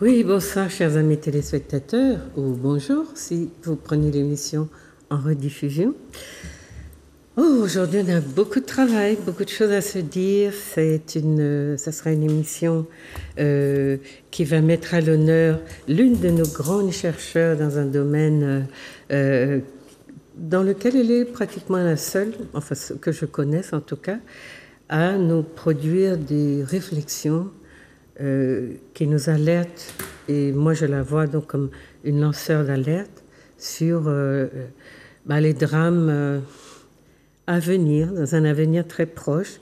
Oui, bonsoir chers amis téléspectateurs, ou bonjour si vous prenez l'émission en rediffusion. Oh, aujourd'hui on a beaucoup de travail, beaucoup de choses à se dire. Ça sera une émission qui va mettre à l'honneur l'une de nos grandes chercheurs dans un domaine dans lequel elle est pratiquement la seule, enfin que je connaisse en tout cas, à nous produire des réflexions qui nous alerte, et moi je la vois donc comme une lanceur d'alerte sur les drames à venir, dans un avenir très proche,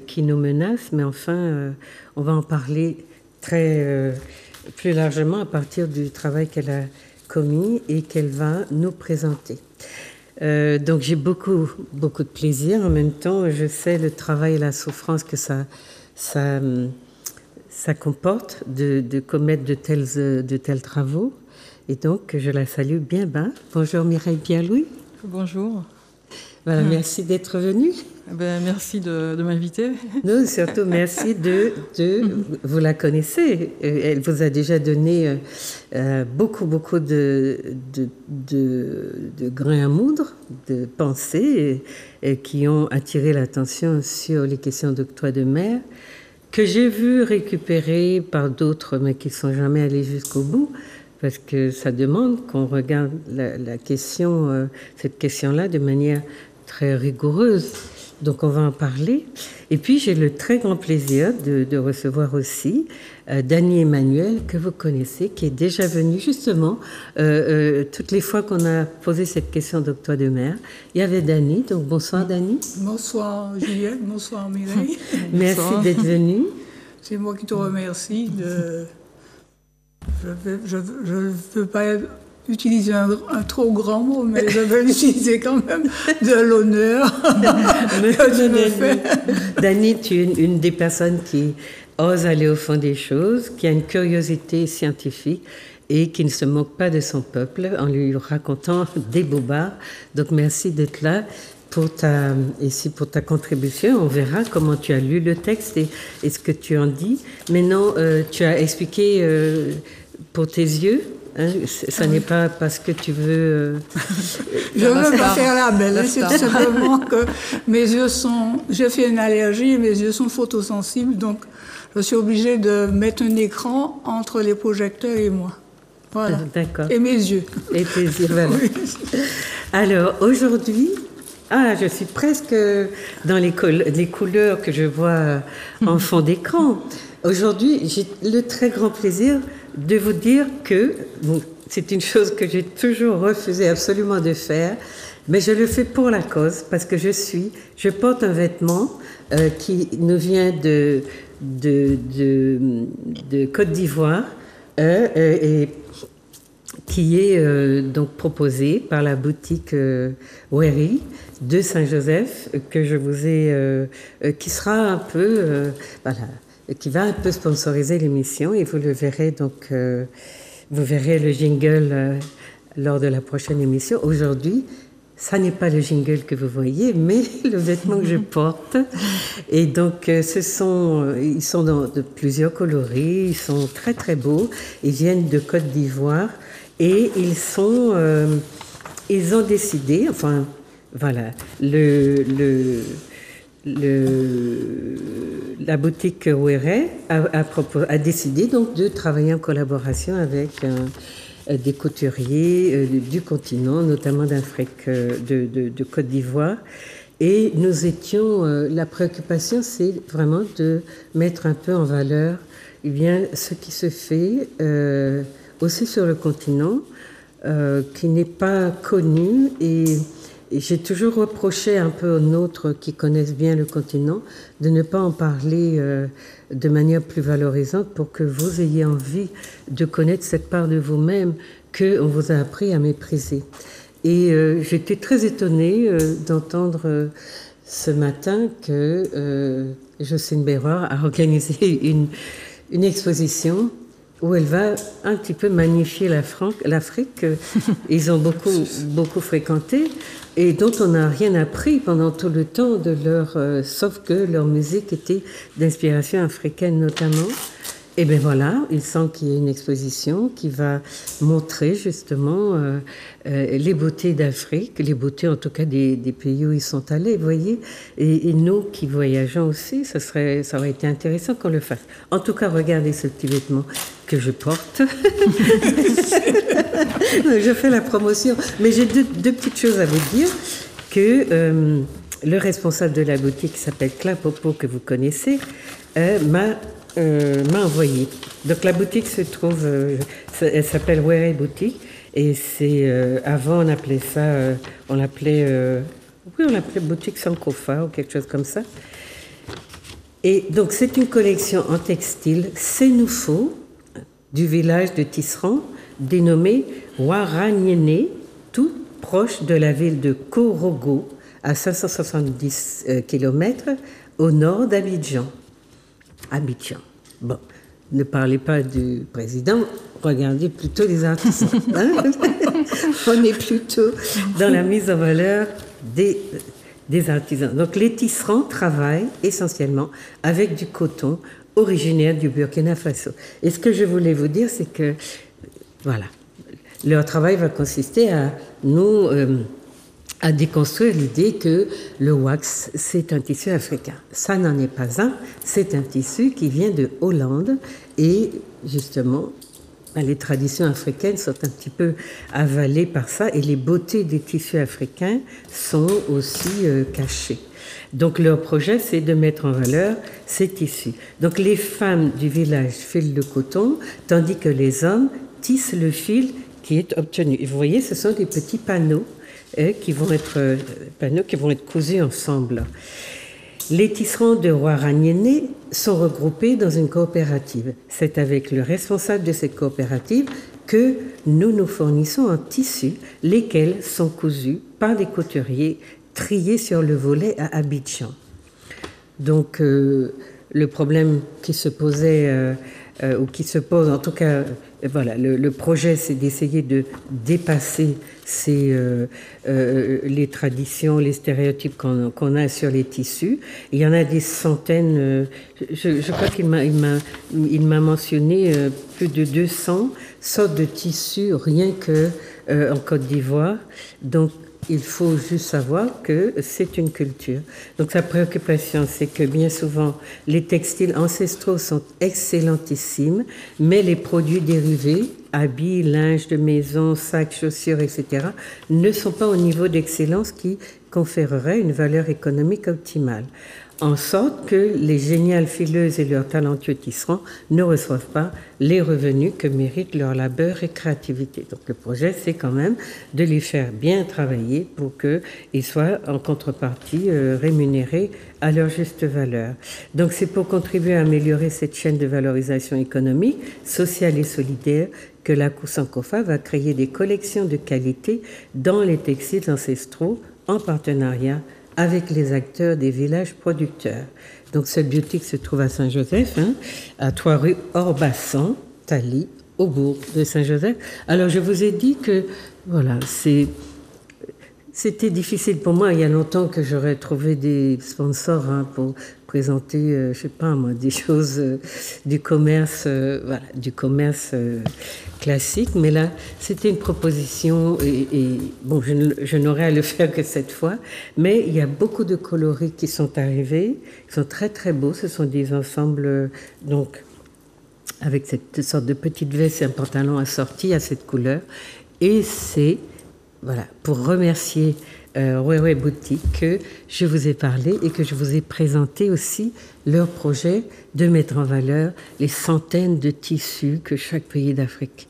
qui nous menacent, mais enfin on va en parler plus largement à partir du travail qu'elle a commis et qu'elle va nous présenter. Donc j'ai beaucoup de plaisir. En même temps, je sais le travail et la souffrance que ça comporte de commettre de tels travaux. Et donc, je la salue bien bas. Bonjour Mireille Pierre-Louis. Bonjour. Voilà, merci d'être venue. Merci de m'inviter. Non, surtout merci vous la connaissez. Elle vous a déjà donné beaucoup de grains à moudre, de pensées qui ont attiré l'attention sur les questions d'octroi de mer, que j'ai vu récupérer par d'autres, mais qui ne sont jamais allés jusqu'au bout, parce que ça demande qu'on regarde cette question-là de manière très rigoureuse. Donc on va en parler. Et puis j'ai le très grand plaisir de recevoir aussi Dany Emmanuel, que vous connaissez, qui est déjà venu justement toutes les fois qu'on a posé cette question d'octroi de mer. Il y avait Dany, donc bonsoir Dany. Bonsoir Juliette, bonsoir Mireille. Merci d'être venue. C'est moi qui te remercie. Je ne veux pas utiliser un trop grand mot, mais je vais utiliser quand même de l'honneur que tu me fais. Dany, tu es une des personnes qui ose aller au fond des choses, qui a une curiosité scientifique et qui ne se moque pas de son peuple en lui racontant des bobards. Donc merci d'être là pour ta contribution. On verra comment tu as lu le texte et ce que tu en dis. Maintenant, tu as expliqué pour tes yeux. Hein, ça n'est pas parce que tu veux... Je ne veux pas faire la belle, c'est tout simplement que mes yeux sont... J'ai fait une allergie et mes yeux sont photosensibles, donc je suis obligée de mettre un écran entre les projecteurs et moi. Voilà. D'accord. Et mes yeux. Et tes yeux, voilà. Oui. Alors, aujourd'hui... je suis presque dans les couleurs que je vois en fond d'écran. Aujourd'hui, j'ai le très grand plaisir de vous dire que c'est une chose que j'ai toujours refusé absolument de faire, mais je le fais pour la cause, parce que je porte un vêtement qui nous vient de Côte d'Ivoire et qui est donc proposé par la boutique Wéry de Saint-Joseph, que je vous ai, qui sera un peu, qui va un peu sponsoriser l'émission, et vous le verrez donc, vous verrez le jingle lors de la prochaine émission. Aujourd'hui, ça n'est pas le jingle que vous voyez, mais le vêtement que je porte. Et donc, ils sont de plusieurs coloris, ils sont très très beaux, ils viennent de Côte d'Ivoire. Et ils ont décidé, enfin, voilà, la boutique Wéry a décidé donc de travailler en collaboration avec des couturiers du continent, notamment d'Afrique, de Côte d'Ivoire. Et la préoccupation, c'est vraiment de mettre un peu en valeur ce qui se fait aussi sur le continent, qui n'est pas connu, et j'ai toujours reproché un peu aux nôtres qui connaissent bien le continent de ne pas en parler de manière plus valorisante, pour que vous ayez envie de connaître cette part de vous-même qu'on vous a appris à mépriser. Et j'étais très étonnée d'entendre ce matin que Jocelyne Bérard a organisé une exposition où elle va un petit peu magnifier l'Afrique, ils ont beaucoup fréquenté, et dont on n'a rien appris pendant tout le temps de sauf que leur musique était d'inspiration africaine notamment. Et bien voilà, il semble qu'il y ait une exposition qui va montrer justement les beautés d'Afrique, les beautés en tout cas des pays où ils sont allés, vous voyez. Et nous qui voyageons aussi, ça aurait été intéressant qu'on le fasse. En tout cas, regardez ce petit vêtement que je porte. Je fais la promotion. Mais j'ai deux petites choses à vous dire. Que le responsable de la boutique qui s'appelle Clapopo, que vous connaissez, m'a envoyé. Donc la boutique se trouve, elle s'appelle Were Boutique, et c'est avant on appelait ça, on l'appelait boutique Sankofa ou quelque chose comme ça. Et donc c'est une collection en textile sénoufo du village de Tisserand, dénommé Waranyene, tout proche de la ville de Korogo, à 570 km au nord d'Abidjan. Abidjan. Bon, ne parlez pas du président, regardez plutôt les artisans. Hein. On est plutôt dans la mise en valeur des artisans. Donc les tisserands travaillent essentiellement avec du coton originaire du Burkina Faso. Et ce que je voulais vous dire, c'est que, voilà, leur travail va consister à nous... à déconstruire l'idée que le wax, c'est un tissu africain. Ça n'en est pas un, c'est un tissu qui vient de Hollande et justement, les traditions africaines sont un petit peu avalées par ça et les beautés des tissus africains sont aussi cachées. Donc leur projet, c'est de mettre en valeur ces tissus. Donc les femmes du village filent le coton, tandis que les hommes tissent le fil qui est obtenu. Et vous voyez, ce sont des petits panneaux qui vont être cousus ensemble. Les tisserands de Waranyene sont regroupés dans une coopérative. C'est avec le responsable de cette coopérative que nous nous fournissons en tissus, lesquels sont cousus par des couturiers triés sur le volet à Abidjan. Donc, le problème qui se posait, ou qui se pose, en tout cas, voilà, le projet, c'est d'essayer de dépasser les traditions, les stéréotypes qu'on a sur les tissus. Il y en a des centaines, je crois qu'il m'a mentionné plus de 200 sortes de tissus, rien que en Côte d'Ivoire. Donc, il faut juste savoir que c'est une culture. Donc sa préoccupation, c'est que bien souvent, les textiles ancestraux sont excellentissimes, mais les produits dérivés, habits, linge de maison, sacs, chaussures, etc., ne sont pas au niveau d'excellence qui conférerait une valeur économique optimale. En sorte que les géniales fileuses et leurs talentueux tisserands ne reçoivent pas les revenus que méritent leur labeur et créativité. Donc le projet, c'est quand même de les faire bien travailler pour qu'ils soient en contrepartie rémunérés à leur juste valeur. Donc c'est pour contribuer à améliorer cette chaîne de valorisation économique, sociale et solidaire que la Sankofa va créer des collections de qualité dans les textiles ancestraux en partenariat avec les acteurs des villages producteurs. Donc cette boutique se trouve à Saint-Joseph, à 3 rue Orbasan, Tali, au bourg de Saint-Joseph. Alors je vous ai dit que voilà, c'était difficile pour moi. Il y a longtemps que j'aurais trouvé des sponsors pour présenter, je sais pas moi, des choses du commerce, voilà, du commerce classique. Mais là, c'était une proposition et bon, je n'aurais à le faire que cette fois. Mais il y a beaucoup de coloris qui sont arrivés, qui sont très très beaux. Ce sont des ensembles donc avec cette sorte de petite veste et un pantalon assorti à cette couleur. Et c'est voilà, pour remercier Were Boutique que je vous ai parlé et que je vous ai présenté aussi leur projet de mettre en valeur les centaines de tissus que chaque pays d'Afrique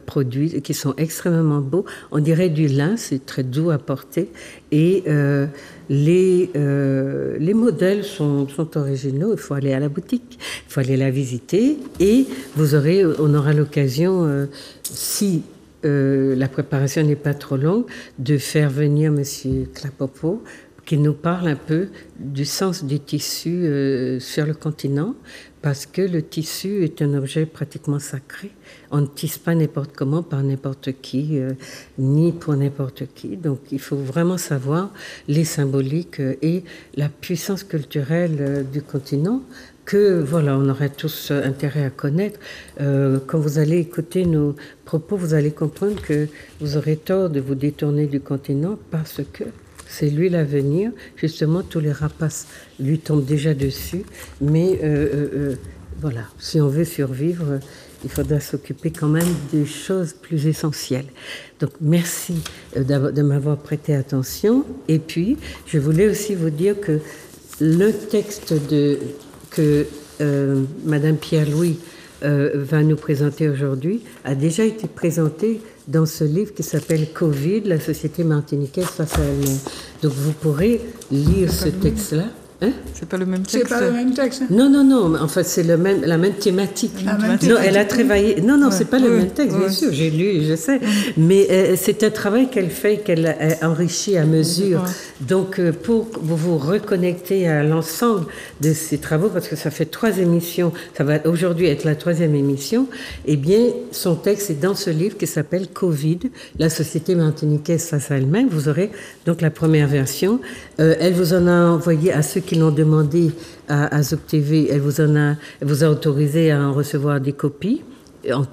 produit et qui sont extrêmement beaux. On dirait du lin, c'est très doux à porter et les modèles sont originaux. Il faut aller à la boutique, il faut aller la visiter et on aura l'occasion, si la préparation n'est pas trop longue, de faire venir Monsieur Clapopo qui nous parle un peu du sens du tissu sur le continent, parce que le tissu est un objet pratiquement sacré. On ne tisse pas n'importe comment par n'importe qui, ni pour n'importe qui. Donc il faut vraiment savoir les symboliques et la puissance culturelle du continent, que voilà, on aurait tous intérêt à connaître. Quand vous allez écouter nos propos, vous allez comprendre que vous aurez tort de vous détourner du continent parce que c'est lui l'avenir. Justement, tous les rapaces lui tombent déjà dessus. Mais voilà, si on veut survivre, il faudra s'occuper quand même des choses plus essentielles. Donc, merci de m'avoir prêté attention. Et puis, je voulais aussi vous dire que le texte que Madame Pierre-Louis va nous présenter aujourd'hui a déjà été présenté dans ce livre qui s'appelle « Covid, la société martiniquaise face à elle-même ». Donc, vous pourrez lire ce texte-là. Hein? C'est pas le même texte. C'est pas le même texte. Non, non, non. En fait, c'est la même thématique. Non, elle a travaillé. Non, non, c'est pas le même texte, bien sûr. J'ai lu, je sais. Mais c'est un travail qu'elle fait, qu'elle a enrichi à mesure. Donc, pour vous reconnecter à l'ensemble de ces travaux, parce que ça fait 3 émissions, ça va aujourd'hui être la 3e émission. Eh bien, son texte est dans ce livre qui s'appelle Covid, la société martiniquaise face à elle-même. Vous aurez donc la première version. Elle vous en a envoyé à ceux qui l'ont demandé à Zouk TV, elle vous a autorisé à en recevoir des copies,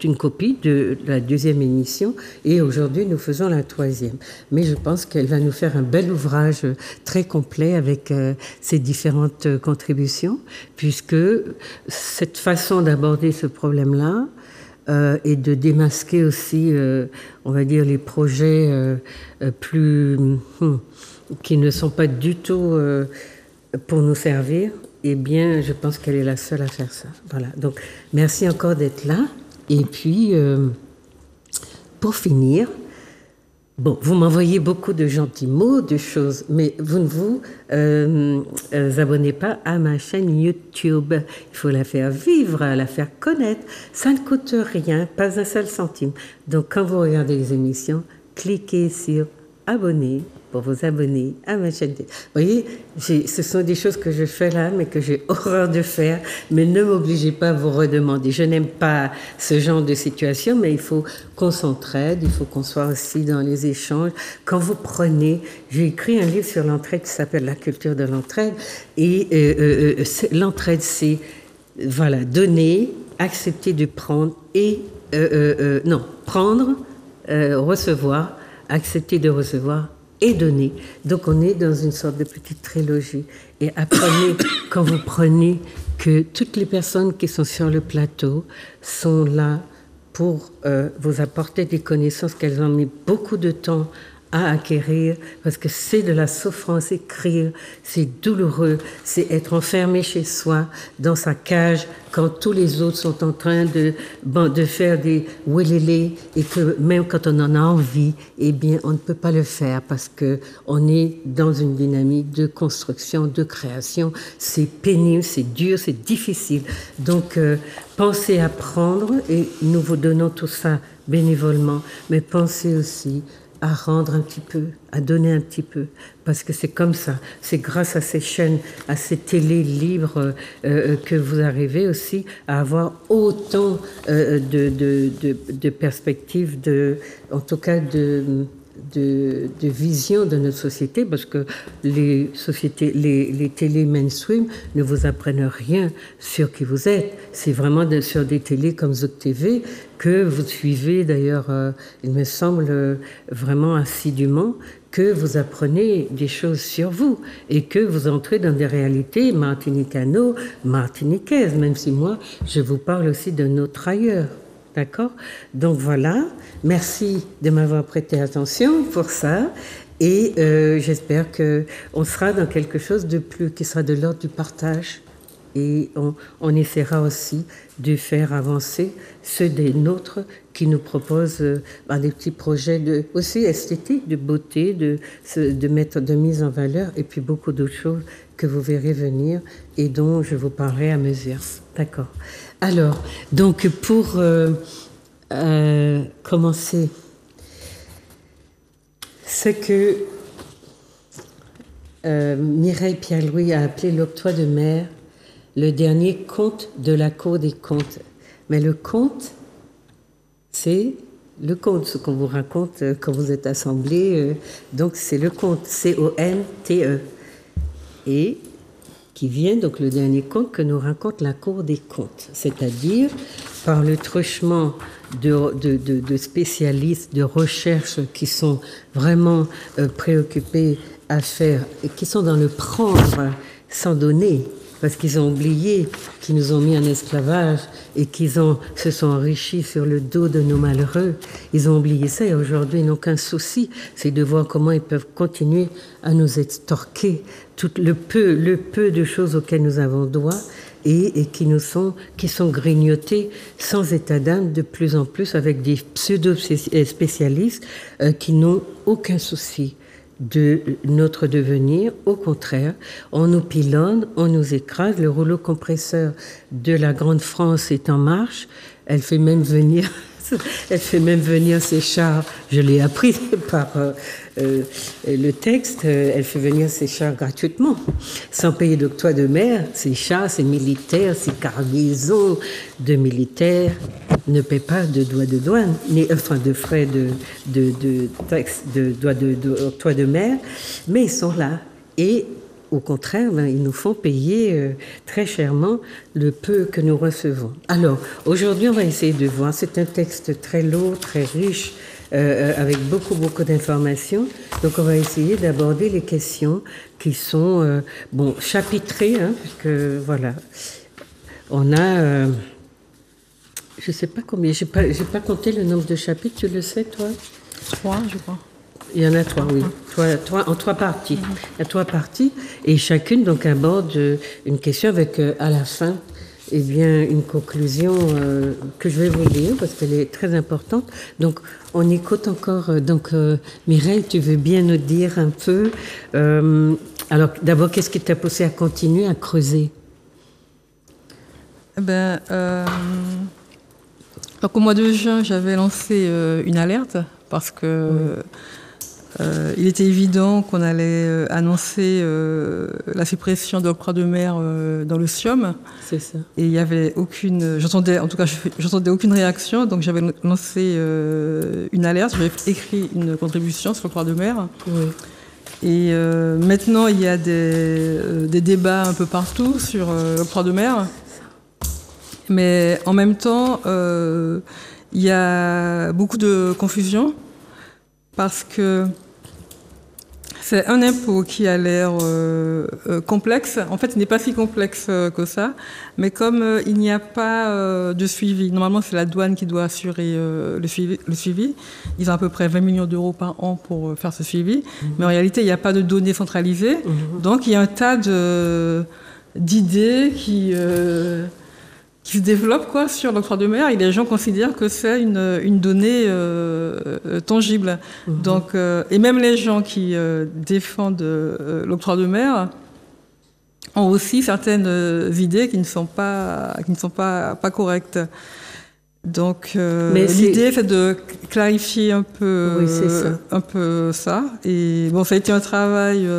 une copie de la 2e émission, et aujourd'hui nous faisons la 3e. Mais je pense qu'elle va nous faire un bel ouvrage très complet avec ses différentes contributions, puisque cette façon d'aborder ce problème-là et de démasquer aussi, on va dire, les projets qui ne sont pas du tout pour nous servir, eh bien, je pense qu'elle est la seule à faire ça. Voilà. Donc, merci encore d'être là. Et puis, pour finir, bon, vous m'envoyez beaucoup de gentils mots, de choses, mais vous ne vous abonnez pas à ma chaîne YouTube. Il faut la faire vivre, la faire connaître. Ça ne coûte rien, pas un seul centime. Donc, quand vous regardez les émissions, cliquez sur abonner pour vous abonner à ma chaîne. Vous voyez, ce sont des choses que je fais là, mais que j'ai horreur de faire. Mais ne m'obligez pas à vous redemander. Je n'aime pas ce genre de situation, mais il faut qu'on s'entraide, il faut qu'on soit aussi dans les échanges. Quand vous prenez, j'ai écrit un livre sur l'entraide qui s'appelle La culture de l'entraide. Et l'entraide, c'est voilà, donner, accepter de prendre et prendre, recevoir, accepter de recevoir et donner. Donc on est dans une sorte de petite trilogie. Et apprenez, quand vous prenez, que toutes les personnes qui sont sur le plateau sont là pour vous apporter des connaissances qu'elles ont mis beaucoup de temps à acquérir, parce que c'est de la souffrance, écrire, c'est douloureux, c'est être enfermé chez soi, dans sa cage, quand tous les autres sont en train de faire des wélélés, et que même quand on en a envie, eh bien, on ne peut pas le faire, parce que on est dans une dynamique de construction, de création. C'est pénible, c'est dur, c'est difficile. Donc, pensez à prendre, et nous vous donnons tout ça bénévolement, mais pensez aussi à rendre un petit peu, à donner un petit peu, parce que c'est comme ça, c'est grâce à ces chaînes, à ces télés libres que vous arrivez aussi à avoir autant de perspectives, en tout cas de vision de notre société, parce que les télés mainstream ne vous apprennent rien sur qui vous êtes. C'est vraiment sur des télés comme Zouk TV que vous suivez d'ailleurs, il me semble, vraiment assidûment, que vous apprenez des choses sur vous et que vous entrez dans des réalités martiniquaises, même si moi, je vous parle aussi de notre ailleurs. D'accord? Donc voilà, merci de m'avoir prêté attention pour ça, et j'espère qu'on sera dans quelque chose de plus, qui sera de l'ordre du partage, et on essaiera aussi de faire avancer ceux des nôtres qui nous proposent des petits projets aussi esthétiques, de beauté, de mise en valeur, et puis beaucoup d'autres choses que vous verrez venir et dont je vous parlerai à mesure. D'accord. Alors, donc pour commencer, ce que Mireille Pierre-Louis a appelé l'octroi de mer, le dernier conte de la Cour des comptes. Mais le conte, c'est le conte, ce qu'on vous raconte quand vous êtes assemblés. Donc c'est le conte, C-O-N-T-E. Et qui vient, donc le dernier conte que nous raconte la Cour des comptes, c'est-à-dire par le truchement de spécialistes de recherche qui sont vraiment préoccupés à faire, et qui sont dans le prendre sans donner, parce qu'ils ont oublié qu'ils nous ont mis en esclavage et qu'ils se sont enrichis sur le dos de nos malheureux. Ils ont oublié ça et aujourd'hui ils n'ont qu'un souci, c'est de voir comment ils peuvent continuer à nous extorquer tout le peu de choses auxquelles nous avons droit et qui sont grignotées sans état d'âme de plus en plus avec des pseudo-spécialistes qui n'ont aucun souci de notre devenir. Au contraire, on nous pilonne, on nous écrase. Le rouleau compresseur de la Grande France est en marche. Elle fait même venir ses chars. Je l'ai appris par le texte. Elle fait venir ses chars gratuitement, sans payer d'octroi de mer. Ses chars, ses militaires, ses cargaisons de militaires ne paient pas de droits de douane, de frais de taxes, d'octroi de mer, mais ils sont là. Et au contraire, ils nous font payer très chèrement le peu que nous recevons. Alors, aujourd'hui, on va essayer de voir. C'est un texte très lourd, très riche, avec beaucoup d'informations. Donc, on va essayer d'aborder les questions qui sont, chapitrées, puisque, voilà. On a... je ne sais pas combien, j'ai pas compté le nombre de chapitres, tu le sais, toi? 3, je crois. Il y en a 3, oui. En 3 parties. Il y a 3 parties, et chacune donc aborde une question avec, à la fin, une conclusion que je vais vous lire parce qu'elle est très importante. Donc, on écoute encore. Mireille, tu veux bien nous dire un peu. Alors, d'abord, qu'est-ce qui t'a poussé à continuer à creuser? Donc, au mois de juin, j'avais lancé une alerte parce que il était évident qu'on allait annoncer la suppression de l'octroi de mer dans le SIOM. C'est ça. Et il y avait j'entendais aucune réaction, donc j'avais lancé une alerte, j'avais écrit une contribution sur l'octroi de mer. Oui. Et maintenant, il y a des débats un peu partout sur l'octroi de mer. Mais en même temps, il y a beaucoup de confusion parce que c'est un impôt qui a l'air complexe. En fait, il n'est pas si complexe que ça, mais comme il n'y a pas de suivi, normalement c'est la douane qui doit assurer le suivi. Ils ont à peu près 20 millions d'euros par an pour faire ce suivi, mais en réalité, il n'y a pas de données centralisées. Donc, il y a un tas d'idées qui se développe sur l'octroi de mer et les gens considèrent que c'est une donnée tangible. Donc, et même les gens qui défendent l'octroi de mer ont aussi certaines idées qui ne sont pas correctes. Donc, l'idée, c'est de clarifier un peu, ça. Et bon, ça a été un travail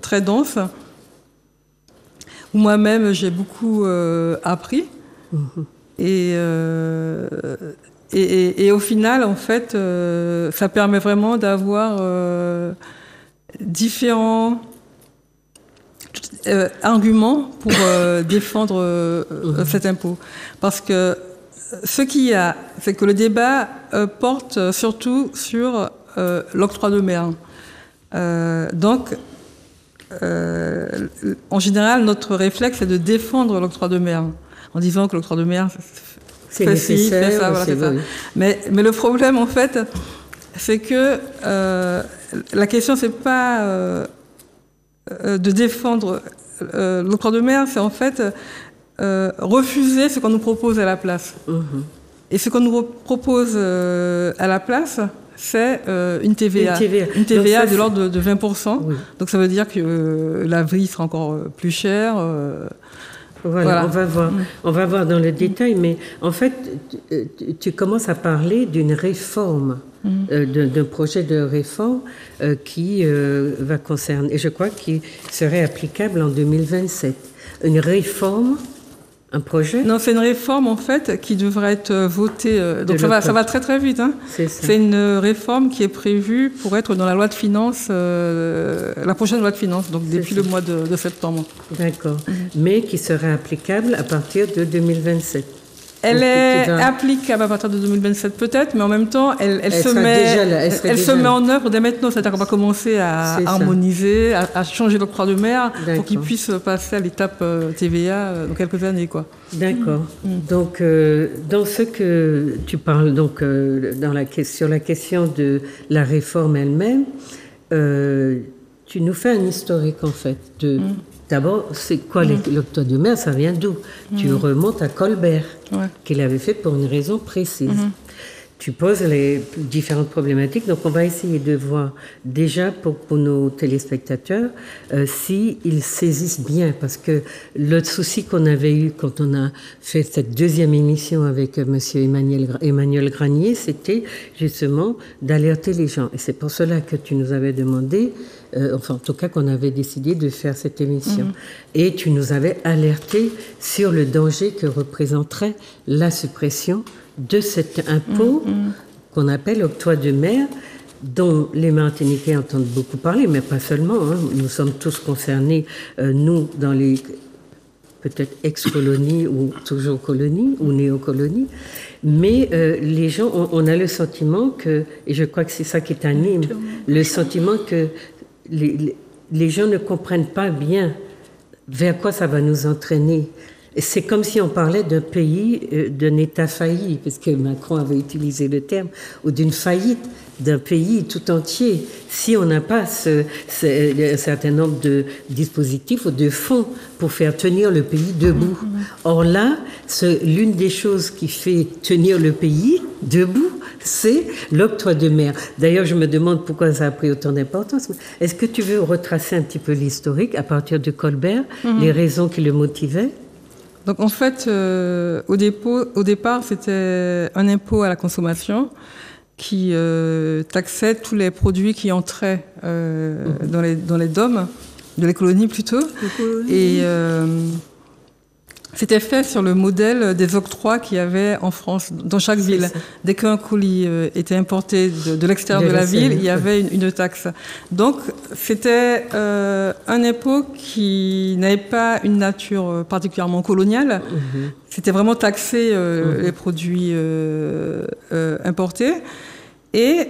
très dense où moi-même, j'ai beaucoup appris. Et au final, en fait, ça permet vraiment d'avoir différents arguments pour défendre cet impôt. Parce que ce qu'il y a, c'est que le débat porte surtout sur l'octroi de mer. Donc, en général, notre réflexe est de défendre l'octroi de mer, en disant que l'octroi de mer, c'est nécessaire, ça, voilà, c'est ça. Mais le problème, en fait, c'est que la question, c'est pas de défendre l'octroi de mer, c'est en fait refuser ce qu'on nous propose à la place. Et ce qu'on nous propose à la place, c'est une TVA. Une TVA de l'ordre de 20%. Oui. Donc ça veut dire que la vie sera encore plus chère. Voilà, on va voir dans le détail, mais en fait, tu commences à parler d'une réforme, d'un projet de réforme qui va concerner, et je crois qu'il serait applicable en 2027. Une réforme Un projet? Non, c'est une réforme en fait qui devrait être votée. Donc ça va très très vite. Hein. C'est une réforme qui est prévue pour être dans la loi de finances, la prochaine loi de finances, donc depuis le mois de septembre. D'accord. Mais qui serait applicable à partir de 2027. Elle est applicable à partir de 2027 peut-être, mais en même temps, elle se met en œuvre dès maintenant. C'est-à-dire qu'on va commencer à harmoniser, à changer l'octroi de mer pour qu'il puisse passer à l'étape TVA dans quelques années, quoi. D'accord. Donc, dans ce que tu parles, donc sur la question de la réforme elle-même, tu nous fais un historique en fait de. D'abord, c'est quoi l'octroi de mer? Ça vient d'où? Tu remontes à Colbert, qu'il avait fait pour une raison précise. Tu poses les différentes problématiques. Donc, on va essayer de voir déjà pour nos téléspectateurs s'ils saisissent bien. Parce que le souci qu'on avait eu quand on a fait cette deuxième émission avec monsieur Emmanuel Granier, c'était justement d'alerter les gens. Et c'est pour cela que tu nous avais demandé, enfin en tout cas qu'on avait décidé de faire cette émission. Et tu nous avais alerté sur le danger que représenterait la suppression de cet impôt qu'on appelle octroi de mer, dont les Martiniquais entendent beaucoup parler, mais pas seulement. Hein. Nous sommes tous concernés, nous, dans les peut-être ex-colonies ou toujours colonies ou néo-colonies, mais les gens, on a le sentiment que, et je crois que c'est ça qui t'anime, le sentiment que les gens ne comprennent pas bien vers quoi ça va nous entraîner. C'est comme si on parlait d'un pays, d'un État failli, parce que Macron avait utilisé le terme, ou d'une faillite d'un pays tout entier, si on n'a pas un certain nombre de dispositifs ou de fonds pour faire tenir le pays debout. Or là, l'une des choses qui fait tenir le pays debout, c'est l'octroi de mer. D'ailleurs, je me demande pourquoi ça a pris autant d'importance. Est-ce que tu veux retracer un petit peu l'historique à partir de Colbert, les raisons qui le motivaient? Donc en fait, au départ, c'était un impôt à la consommation qui taxait tous les produits qui entraient dans les DOM, de les colonies plutôt. Et c'était fait sur le modèle des octrois qu'il y avait en France, dans chaque ville. Dès qu'un colis était importé de l'extérieur de la ville, il y avait une taxe. Donc, c'était un impôt qui n'avait pas une nature particulièrement coloniale. C'était vraiment taxer les produits importés. Et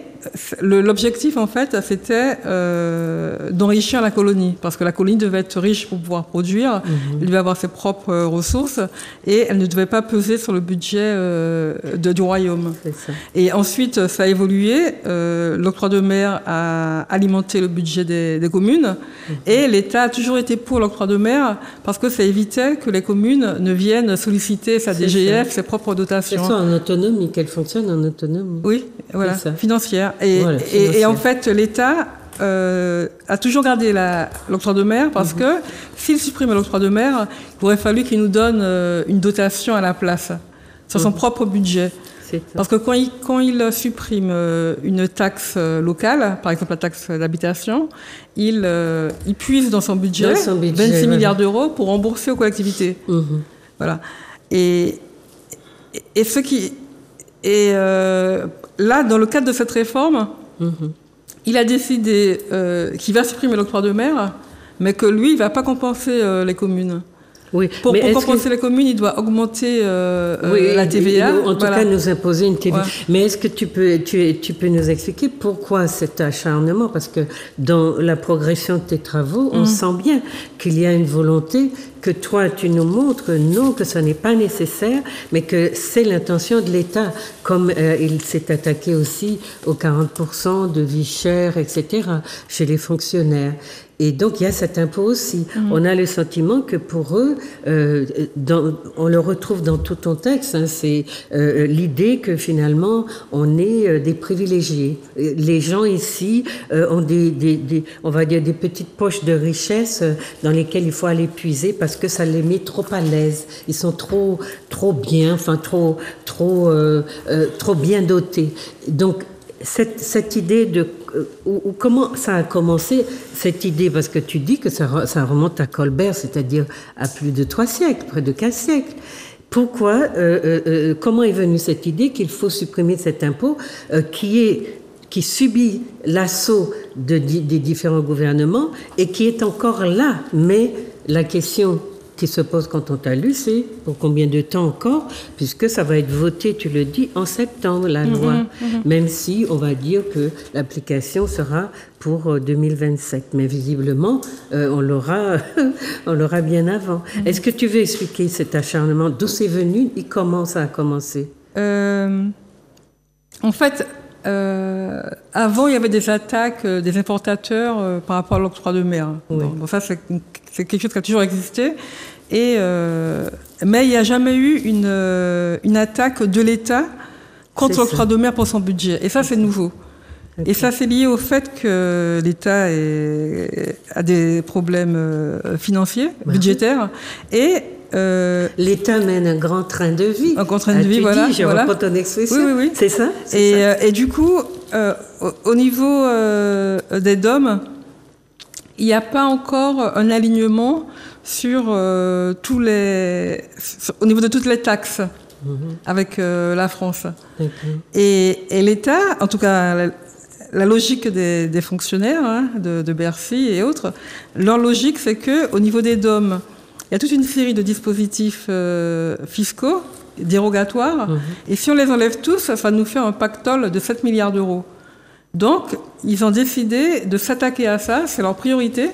l'objectif, en fait, c'était d'enrichir la colonie, parce que la colonie devait être riche pour pouvoir produire, elle devait avoir ses propres ressources, et elle ne devait pas peser sur le budget du royaume. Et ensuite, ça a évolué, l'octroi de mer a alimenté le budget des communes, et l'État a toujours été pour l'octroi de mer, parce que ça évitait que les communes ne viennent solliciter sa DGF, ses propres dotations. C'est ça, en autonomie, qu'elle fonctionne en autonomie. Oui, voilà. Financière. Et en fait, l'État a toujours gardé l'octroi de mer parce que s'il supprime l'octroi de mer, il aurait fallu qu'il nous donne une dotation à la place, sur son propre budget. Parce que quand il supprime une taxe locale, par exemple la taxe d'habitation, il puise dans son budget 26 milliards d'euros pour rembourser aux collectivités. Voilà. Et ce qui... Et là, dans le cadre de cette réforme, il a décidé qu'il va supprimer l'octroi de mer, mais que lui, il ne va pas compenser les communes. Oui, pour compenser les communes, il doit augmenter la TVA. En tout cas, nous imposer une TVA. Ouais. Mais est-ce que tu peux nous expliquer pourquoi cet acharnement? Parce que dans la progression de tes travaux, on sent bien qu'il y a une volonté que toi, tu nous montres, non, que ce n'est pas nécessaire, mais que c'est l'intention de l'État, comme il s'est attaqué aussi aux 40% de vie chère, etc., chez les fonctionnaires. Et donc, il y a cet impôt aussi. On a le sentiment que pour eux, on le retrouve dans tout ton texte, hein, c'est l'idée que finalement, on est des privilégiés. Les gens ici ont on va dire, des petites poches de richesse dans lesquelles il faut aller puiser parce que ça les met trop à l'aise. Ils sont trop bien, enfin, trop bien dotés. Donc, cette idée comment ça a commencé, cette idée? Parce que tu dis que ça remonte à Colbert, c'est-à-dire à plus de 3 siècles, près de 4 siècles. Pourquoi, comment est venue cette idée qu'il faut supprimer cet impôt qui subit l'assaut des différents gouvernements et qui est encore là? Mais la question qui se pose quand on t'a lu, c'est pour combien de temps encore, puisque ça va être voté, tu le dis, en septembre, la loi, même si on va dire que l'application sera pour 2027. Mais visiblement, on l'aura bien avant. Est-ce que tu veux expliquer cet acharnement? D'où c'est venu et comment ça a commencé? En fait, avant, il y avait des attaques des importateurs par rapport à l'octroi de mer. Oui. Bon, ça, c'est quelque chose qui a toujours existé. Mais il n'y a jamais eu une attaque de l'État contre l'octroi de mer pour son budget. Et ça, c'est nouveau. Okay. Et ça, c'est lié au fait que l'État a des problèmes financiers, budgétaires. Et l'État mène un grand train de vie. Un grand train de vie, voilà. Je reprends ton expression. Oui. C'est ça. Et du coup, au niveau des DOM, il n'y a pas encore un alignement sur au niveau de toutes les taxes avec la France. Et l'État, en tout cas la logique des fonctionnaires de Bercy et autres, leur logique c'est qu'au niveau des DOM, il y a toute une série de dispositifs fiscaux dérogatoires et si on les enlève tous, ça nous fait un pactole de 7 milliards d'euros. Donc, ils ont décidé de s'attaquer à ça, c'est leur priorité.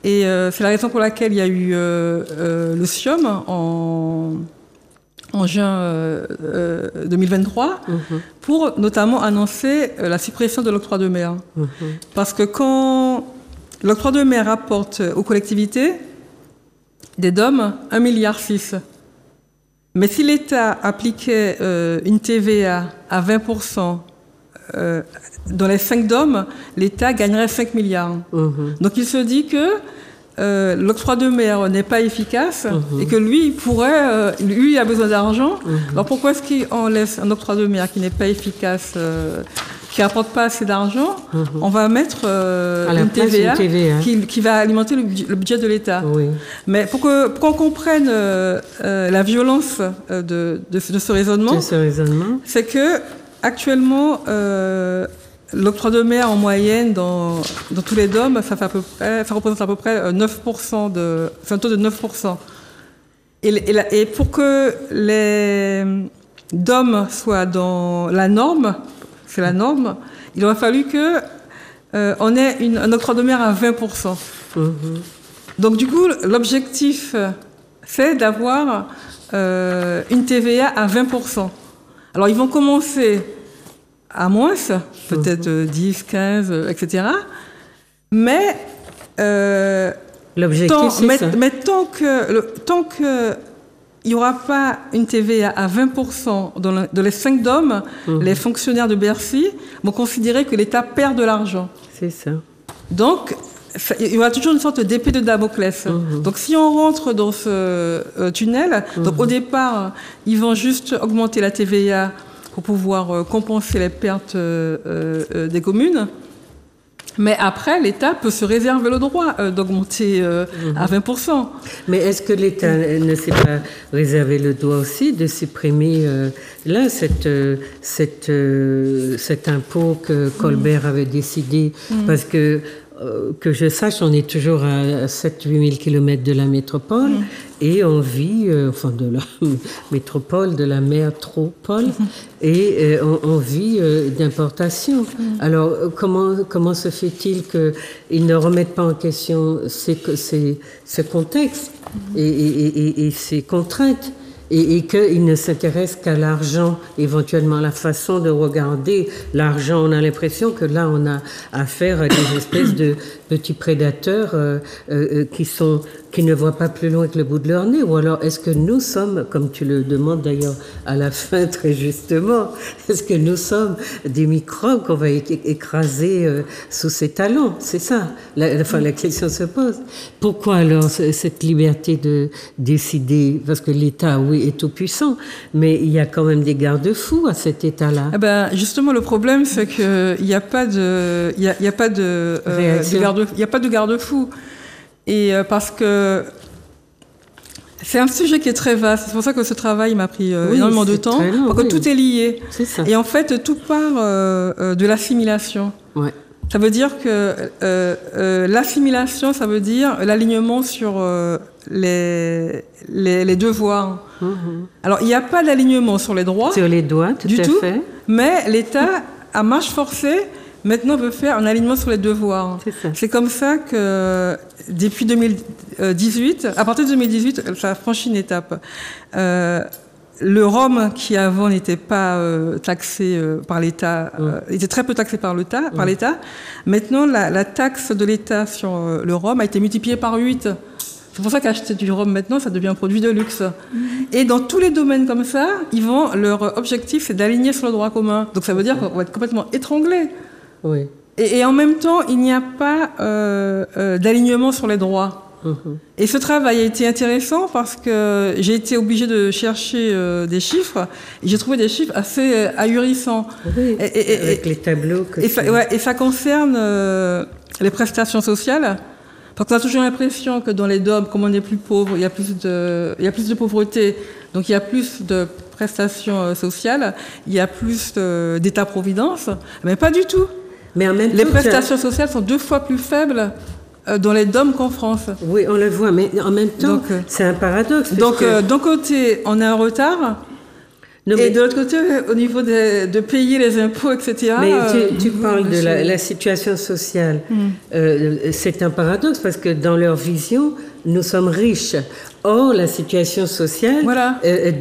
Et c'est la raison pour laquelle il y a eu le SIOM en juin 2023 pour notamment annoncer la suppression de l'octroi de mer. Parce que quand l'octroi de mer apporte aux collectivités des DOM 1,6 milliard. Mais si l'État appliquait une TVA à 20%, dans les 5 DOM, l'État gagnerait 5 milliards. Donc il se dit que l'octroi de mer n'est pas efficace et que lui, il a besoin d'argent. Alors pourquoi est-ce qu'on laisse un octroi de mer qui n'est pas efficace, qui n'apporte pas assez d'argent? On va mettre une TVA qui va alimenter le budget de l'État. Mais pour qu'on comprenne la violence de ce raisonnement, c'est que actuellement, l'octroi de mer en moyenne dans tous les DOM, ça représente à peu près 9%, c'est un taux de 9%. Et pour que les DOM soient dans la norme, c'est la norme, il aurait fallu qu'on ait un octroi de mer à 20%. Donc du coup, l'objectif, c'est d'avoir une TVA à 20%. Alors ils vont commencer à moins, peut-être 10, 15, etc. Mais l'objectif, c'est ça. Mais tant que il n'y aura pas une TVA à 20% dans les 5 DOM, les fonctionnaires de Bercy vont considérer que l'État perd de l'argent. C'est ça. Donc, il y aura toujours une sorte d'épée de Damoclès. Donc, si on rentre dans ce tunnel, donc au départ, ils vont juste augmenter la TVA pour pouvoir compenser les pertes des communes. Mais après, l'État peut se réserver le droit d'augmenter à 20%. Mais est-ce que l'État ne s'est pas réservé le droit aussi de supprimer là cet impôt que Colbert avait décidé? Parce que je sache, on est toujours à 7-8 000 km de la métropole et on vit, de la métropole, de la métropole, et on vit d'importation. Alors, comment se fait-il qu'ils ne remettent pas en question ce contexte et ces contraintes? Et qu'ils ne s'intéressent qu'à l'argent, éventuellement la façon de regarder l'argent. On a l'impression que là, on a affaire à des espèces de petits prédateurs qui ne voient pas plus loin que le bout de leur nez? Ou alors est-ce que nous sommes, comme tu le demandes d'ailleurs à la fin très justement, est-ce que nous sommes des microbes qu'on va écraser sous ses talons? C'est ça. La question se pose. Pourquoi alors cette liberté de décider? Parce que l'État, oui, est tout puissant, mais il y a quand même des garde-fous à cet État-là. Eh ben, justement, le problème, c'est qu'il n'y a pas de, il y a pas de garde-fou. Et parce que c'est un sujet qui est très vaste. C'est pour ça que ce travail m'a pris énormément de temps. Parce que tout est lié. C'est ça. Et en fait, tout part de l'assimilation. Ouais. Ça veut dire que l'assimilation, ça veut dire l'alignement sur les devoirs. Mm-hmm. Alors, il n'y a pas d'alignement sur les droits. Sur les droits, tout à fait. Mais l'État, à marche forcée, maintenant veut faire un alignement sur les devoirs. C'est comme ça que depuis 2018, à partir de 2018, ça a franchi une étape. Le rhum, qui avant n'était pas taxé par l'État, était très peu taxé par l'État. Maintenant, la taxe de l'État sur le rhum a été multipliée par 8. C'est pour ça qu'acheter du rhum maintenant, ça devient un produit de luxe. Et dans tous les domaines comme ça, leur objectif, c'est d'aligner sur le droit commun. Donc ça veut dire qu'on va être complètement étranglé. Oui. Et en même temps, il n'y a pas d'alignement sur les droits. Et ce travail a été intéressant parce que j'ai été obligée de chercher des chiffres et j'ai trouvé des chiffres assez ahurissants. Oui, avec les tableaux. Et ça concerne les prestations sociales. Parce qu'on a toujours l'impression que dans les DOM, comme on est plus pauvre, il y a plus de pauvreté, donc il y a plus de prestations sociales, il y a plus d'État-providence, mais pas du tout. Mais en même temps, les prestations sociales sont 2 fois plus faibles dans les DOM qu'en France. Oui, on le voit, mais en même temps, c'est un paradoxe. Donc, d'un côté, on a un retard. Et de l'autre côté, au niveau de payer les impôts, etc. Mais tu parles de la situation sociale. C'est un paradoxe parce que dans leur vision, nous sommes riches. Or, la situation sociale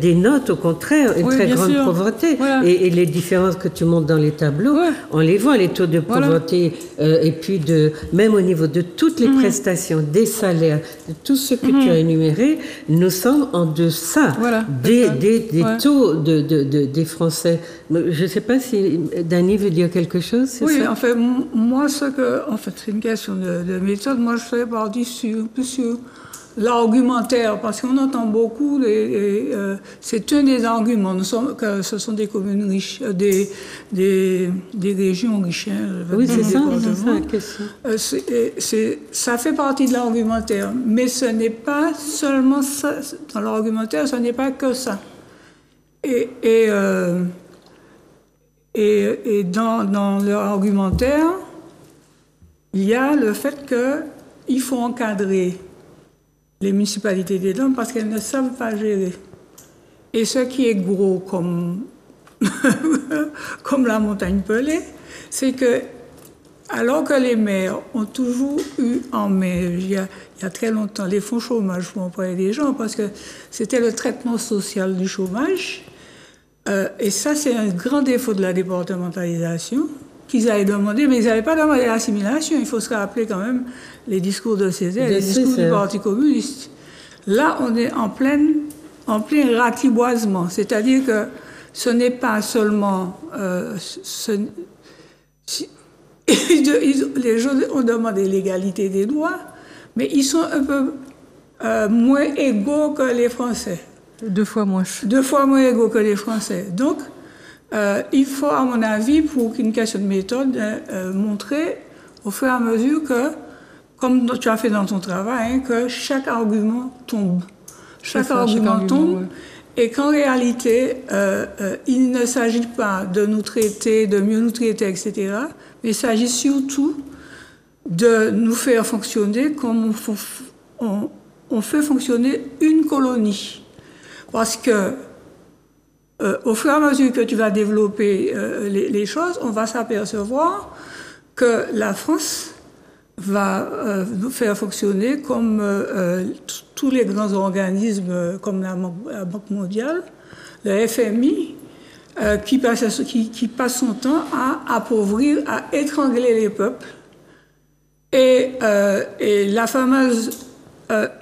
dénote au contraire une très grande pauvreté. Voilà. Et les différences que tu montres dans les tableaux, on les voit, les taux de pauvreté, et puis même au niveau de toutes les prestations, des salaires, de tout ce que tu as énuméré, nous sommes en deçà des taux des Français. Je ne sais pas si Dany veut dire quelque chose. Oui, en fait, moi, c'est une question de méthode. Moi, je serais partie plus sur l'argumentaire, parce qu'on entend beaucoup, c'est un des arguments, que ce sont des communes riches, des régions riches. Oui, c'est ça la question. Ça fait partie de l'argumentaire, mais ce n'est pas seulement ça. Dans l'argumentaire, ce n'est pas que ça. Et dans leur argumentaire, il y a le fait qu'il faut encadrer les municipalités des DOM parce qu'elles ne savent pas gérer. Et ce qui est gros comme la montagne Pelée, c'est que, alors que les maires ont toujours eu en main, il y a très longtemps, les fonds chômage pour employer des gens, parce que c'était le traitement social du chômage, et ça, c'est un grand défaut de la départementalisation, qu'ils avaient demandé, mais ils n'avaient pas demandé l'assimilation. Il faut se rappeler quand même les discours de Césaire, les discours du Parti communiste. Là, on est en plein ratiboisement, c'est-à-dire que ce n'est pas seulement... les gens ont demandé l'égalité des droits, mais ils sont un peu moins égaux que les Français. 2 fois moins. 2 fois moins égaux que les Français. Donc, il faut, à mon avis, pour qu'une question de méthode, montrer au fur et à mesure que, comme tu as fait dans ton travail, que chaque argument tombe. Chaque argument tombe. Et qu'en réalité, il ne s'agit pas de nous traiter, de mieux nous traiter, etc. Mais il s'agit surtout de nous faire fonctionner comme on fait fonctionner une colonie. Parce que au fur et à mesure que tu vas développer les choses, on va s'apercevoir que la France va nous faire fonctionner comme tous les grands organismes comme la Banque mondiale, le FMI, qui passe son temps à appauvrir, à étrangler les peuples Et la fameuse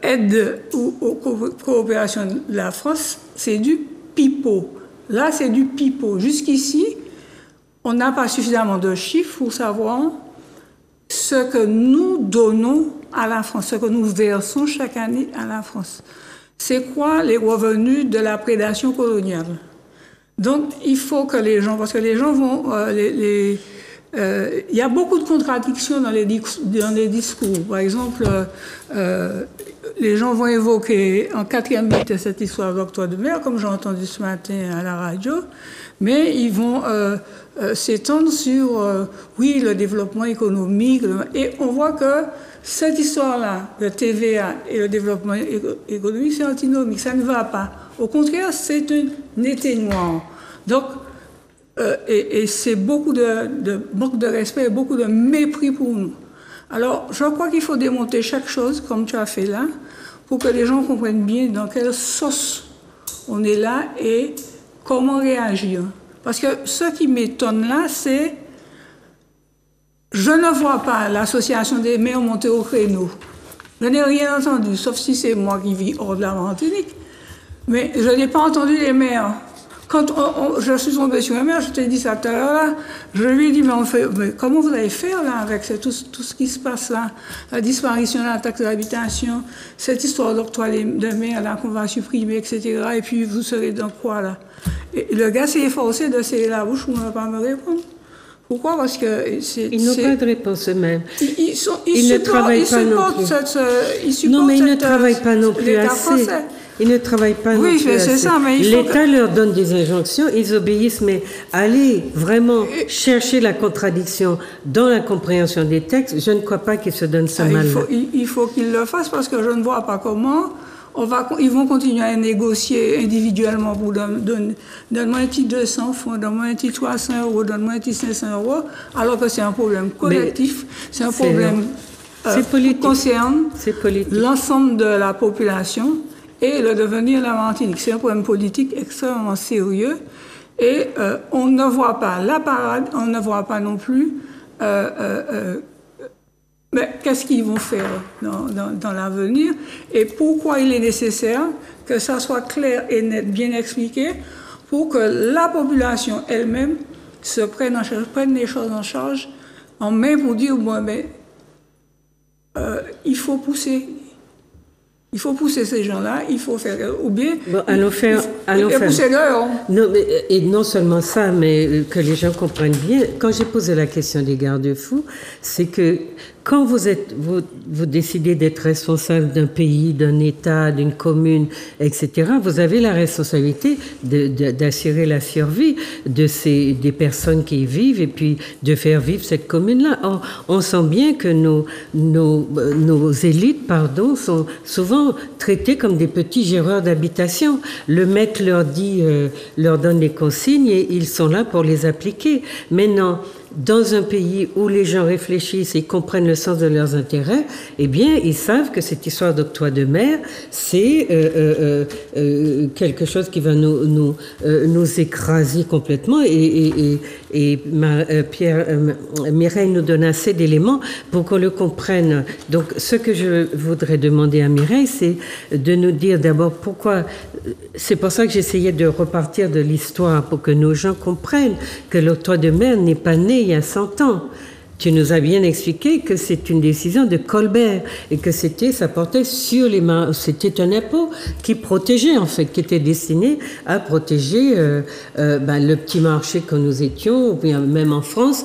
aide aux coopérations de la France, c'est du pipeau. Là, c'est du pipeau. Jusqu'ici, on n'a pas suffisamment de chiffres pour savoir ce que nous donnons à la France, ce que nous versons chaque année à la France. C'est quoi les revenus de la prédation coloniale? Donc, il faut que les gens, parce que les gens vont... il y a beaucoup de contradictions dans les discours. Par exemple, les gens vont évoquer en quatrième bit cette histoire d'octroi de mer, comme j'ai entendu ce matin à la radio, mais ils vont s'étendre sur, oui, le développement économique. Et on voit que cette histoire-là, de TVA et le développement économique, c'est antinomique, ça ne va pas. Au contraire, c'est un été noir. Donc, et c'est beaucoup de manque de respect et beaucoup de mépris pour nous. Alors, je crois qu'il faut démonter chaque chose, comme tu as fait là, pour que les gens comprennent bien dans quelle sauce on est là et comment réagir. Parce que ce qui m'étonne là, c'est... Je ne vois pas l'association des maires monter au créneau. Je n'ai rien entendu, sauf si c'est moi qui vis hors de la Martinique. Mais je n'ai pas entendu les maires. Quand je suis tombée sur un maire, je t'ai dit ça tout à l'heure, là, je lui ai dit, mais comment vous allez faire là, avec tout ce qui se passe là, la disparition de la taxe d'habitation, cette histoire d'octroi de mer là qu'on va supprimer, etc. Et puis vous serez dans quoi là? Et le gars s'est efforcé de serrer la bouche pour ne pas me répondre. Pourquoi? Parce que ils n'ont pas de réponse eux-mêmes. Ils ne travaillent pas non plus. Non, mais ils ne travaillent pas non plus assez. Ils ne travaillent pas non plus assez. Ça, mais l'État leur donne des injonctions, ils obéissent, mais aller vraiment chercher la contradiction dans la compréhension des textes, je ne crois pas qu'ils se donnent ça mal. Il faut qu'ils le fassent parce que je ne vois pas comment... ils vont continuer à négocier individuellement pour donne-moi un petit 200 francs, donne-moi un petit 300 €, donne-moi un petit 500 €, alors que c'est un problème collectif, c'est un problème qui concerne l'ensemble de la population et le devenir de la Martinique. C'est un problème politique extrêmement sérieux et on ne voit pas la parade, on ne voit pas non plus... mais qu'est-ce qu'ils vont faire dans l'avenir et pourquoi il est nécessaire que ça soit clair et net, bien expliqué, pour que la population elle-même se prenne les choses en charge en main pour dire, bon, mais il faut pousser. Il faut pousser ces gens-là, il faut faire... Ou bien... Bon, allons faire... pousser dehors. Non, et non seulement ça, mais que les gens comprennent bien. Quand j'ai posé la question des garde-fous, c'est que quand vous décidez d'être responsable d'un pays, d'un État, d'une commune, etc., vous avez la responsabilité d'assurer la survie des personnes qui y vivent et puis de faire vivre cette commune-là. Or, on sent bien que nos élites, sont souvent traités comme des petits géreurs d'habitation. Le maître leur donne les consignes et ils sont là pour les appliquer. Maintenant, dans un pays où les gens réfléchissent et comprennent le sens de leurs intérêts, eh bien, ils savent que cette histoire d'octroi de mer, c'est quelque chose qui va nous écraser complètement. Mireille nous donne assez d'éléments pour qu'on le comprenne. Donc, ce que je voudrais demander à Mireille, c'est de nous dire d'abord pourquoi... C'est pour ça que j'essayais de repartir de l'histoire, pour que nos gens comprennent que l'octroi de mer n'est pas né il y a 100 ans. Tu nous as bien expliqué que c'est une décision de Colbert et que ça portait sur les mains. C'était un impôt qui protégeait, en fait, qui était destiné à protéger le petit marché que nous étions, ou bien même en France,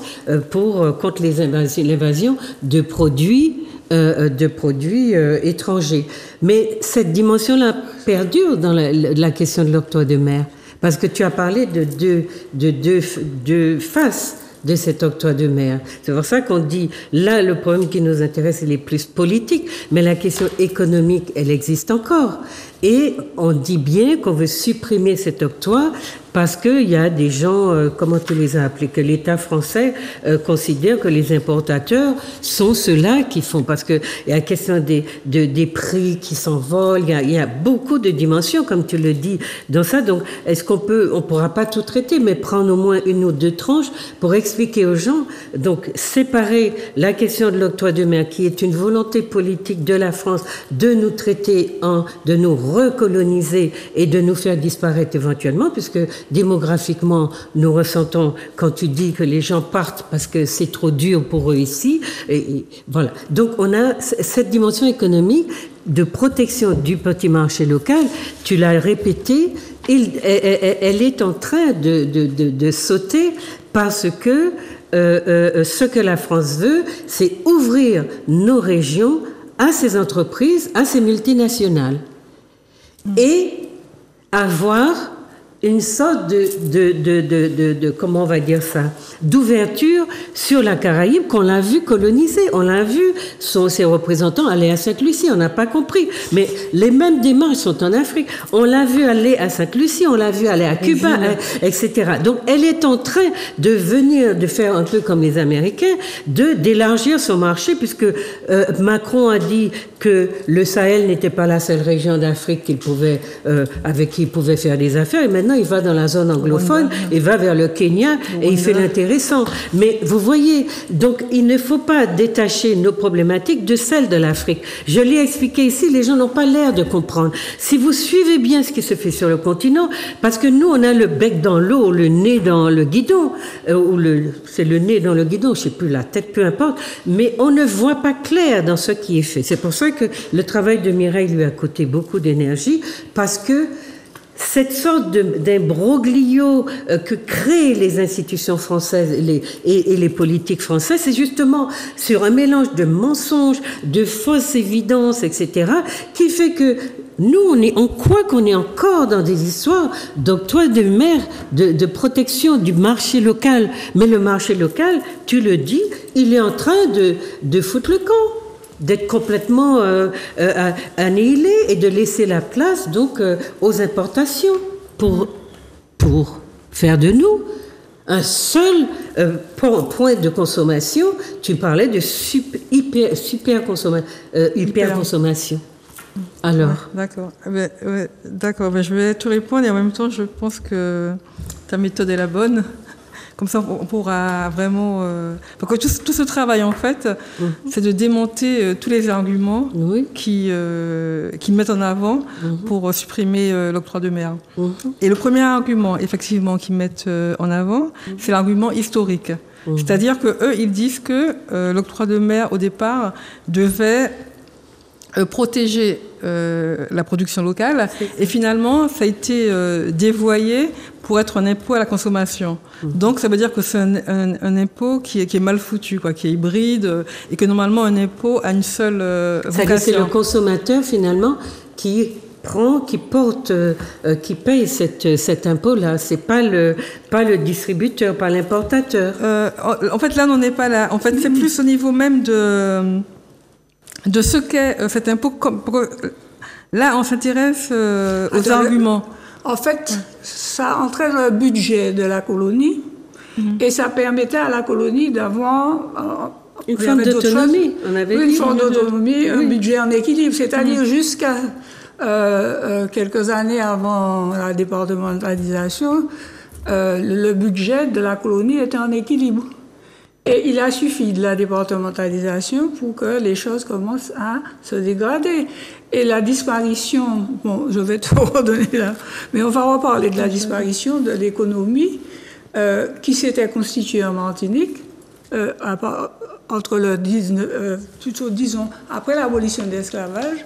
contre l'invasion de produits étrangers. Mais cette dimension-là perdure dans la question de l'octroi de mer, parce que tu as parlé de deux faces de cet octroi de mer. C'est pour ça qu'on dit, là, le problème qui nous intéresse, il est plus politique, mais la question économique, elle existe encore. Et on dit bien qu'on veut supprimer cet octroi parce qu'il y a des gens, comment tu les as appelés, que l'État français considère que les importateurs sont ceux-là qui font, parce qu'il y a la question des prix qui s'envolent, il y a beaucoup de dimensions, comme tu le dis, dans ça. Donc, est-ce on pourra pas tout traiter, mais prendre au moins une ou deux tranches pour expliquer aux gens, donc séparer la question de l'octroi de mer, qui est une volonté politique de la France de nous traiter de nous recoloniser et de nous faire disparaître éventuellement, puisque démographiquement, nous ressentons quand tu dis que les gens partent parce que c'est trop dur pour eux ici. Et voilà. Donc, on a cette dimension économique de protection du petit marché local. Tu l'as répété, elle est en train de sauter parce que ce que la France veut, c'est ouvrir nos régions à ces entreprises, à ces multinationales. Et avoir une sorte de comment on va dire ça, d'ouverture sur la Caraïbe qu'on l'a vu coloniser. On l'a vu, ses représentants aller à Sainte-Lucie, on n'a pas compris. Mais les mêmes démarches sont en Afrique. On l'a vu aller à Sainte-Lucie, on l'a vu aller à Cuba, etc. Donc, elle est en train de venir, de faire un peu comme les Américains, d'élargir son marché, puisque Macron a dit que le Sahel n'était pas la seule région d'Afrique avec qui il pouvait faire des affaires. Et maintenant, il va dans la zone anglophone, il va vers le Kenya et il fait l'intéressant. Mais vous voyez, donc il ne faut pas détacher nos problématiques de celles de l'Afrique. Je l'ai expliqué ici, les gens n'ont pas l'air de comprendre. Si vous suivez bien ce qui se fait sur le continent, parce que nous, on a le bec dans l'eau, le nez dans le guidon, c'est le nez dans le guidon, je ne sais plus, la tête, peu importe, mais on ne voit pas clair dans ce qui est fait. C'est pour ça que le travail de Mireille lui a coûté beaucoup d'énergie, parce que cette sorte d'imbroglio que créent les institutions françaises et les politiques françaises, c'est justement sur un mélange de mensonges, de fausses évidences, etc., qui fait que nous, on croit qu'on est encore dans des histoires d'octroi de mer, de protection du marché local. Mais le marché local, tu le dis, il est en train de foutre le camp, d'être complètement annihilé et de laisser la place donc aux importations pour faire de nous un seul point de consommation. Tu parlais de hyperconsommation. Alors, d'accord. D'accord. Je vais te répondre et en même temps, je pense que ta méthode est la bonne. Comme ça, on pourra vraiment... Parce que tout ce travail, en fait, c'est de démonter tous les arguments qui mettent en avant pour supprimer l'octroi de mer. Et le premier argument, effectivement, qu'ils mettent en avant, c'est l'argument historique. C'est-à-dire qu'eux, ils disent que l'octroi de mer, au départ, devait protéger la production locale, et finalement, ça a été dévoyé pour être un impôt à la consommation. Donc, ça veut dire que c'est un impôt qui est mal foutu, qui est hybride, et que normalement, un impôt a une seule vocation. C'est le consommateur, finalement, qui paye cet impôt-là. C'est pas le distributeur, pas l'importateur. En fait, là, on n'en est pas là. En fait, c'est plus au niveau même de ce qu'est cet impôt. Là, on s'intéresse aux arguments. En fait, ça entrait dans le budget de la colonie et ça permettait à la colonie d'avoir une forme d'autonomie. Une forme d'autonomie, un budget en équilibre. C'est-à-dire jusqu'à quelques années avant la départementalisation, le budget de la colonie était en équilibre. Et il a suffi de la départementalisation pour que les choses commencent à se dégrader. Et la disparition, bon, je vais te redonner là, mais on va reparler de la disparition de l'économie qui s'était constituée en Martinique entre le 19, plutôt disons après l'abolition de l'esclavage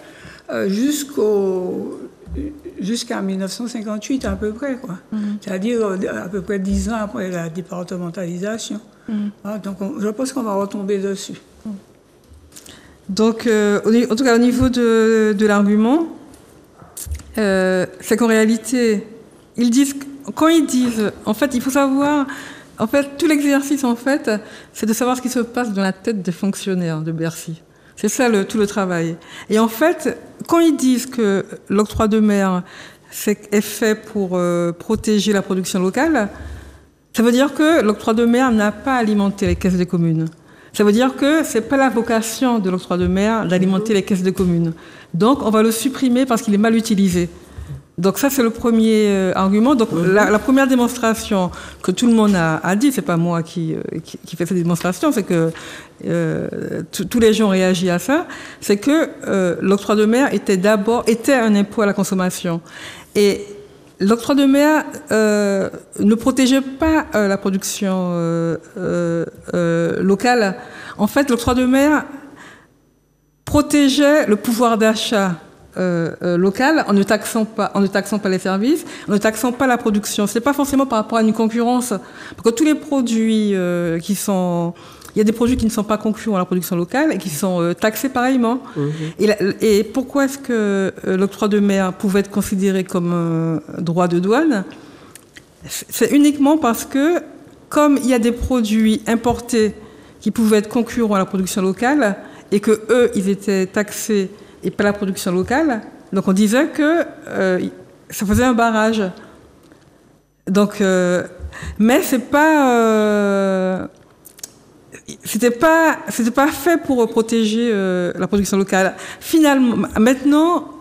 jusqu'à 1958 à peu près, quoi. C'est-à-dire à peu près 10 ans après la départementalisation. Donc je pense qu'on va retomber dessus. Donc, en tout cas, au niveau de l'argument, c'est qu'en réalité, quand ils disent, en fait, il faut savoir, en fait, tout l'exercice, en fait, c'est de savoir ce qui se passe dans la tête des fonctionnaires de Bercy. C'est ça tout le travail. Et en fait, quand ils disent que l'octroi de mer est fait pour protéger la production locale, ça veut dire que l'octroi de mer n'a pas alimenté les caisses des communes. Ça veut dire que c'est pas la vocation de l'octroi de mer d'alimenter les caisses des communes. Donc, on va le supprimer parce qu'il est mal utilisé. Donc ça, c'est le premier argument. Donc la première démonstration que tout le monde a dit, c'est pas moi qui fait cette démonstration, c'est que tous les gens réagissent à ça, c'est que l'octroi de mer était un impôt à la consommation. Et l'octroi de mer ne protégeait pas la production locale. En fait, l'octroi de mer protégeait le pouvoir d'achat local en ne taxant pas les services, en ne taxant pas la production. C'est pas forcément par rapport à une concurrence, parce que tous les produits il y a des produits qui ne sont pas concurrents à la production locale et qui sont taxés pareillement. Et pourquoi est-ce que l'octroi de mer pouvait être considéré comme droit de douane? C'est uniquement parce que, comme il y a des produits importés qui pouvaient être concurrents à la production locale et que eux, ils étaient taxés et pas la production locale, donc on disait que ça faisait un barrage. Donc, mais c'était pas fait pour protéger la production locale. Finalement, maintenant,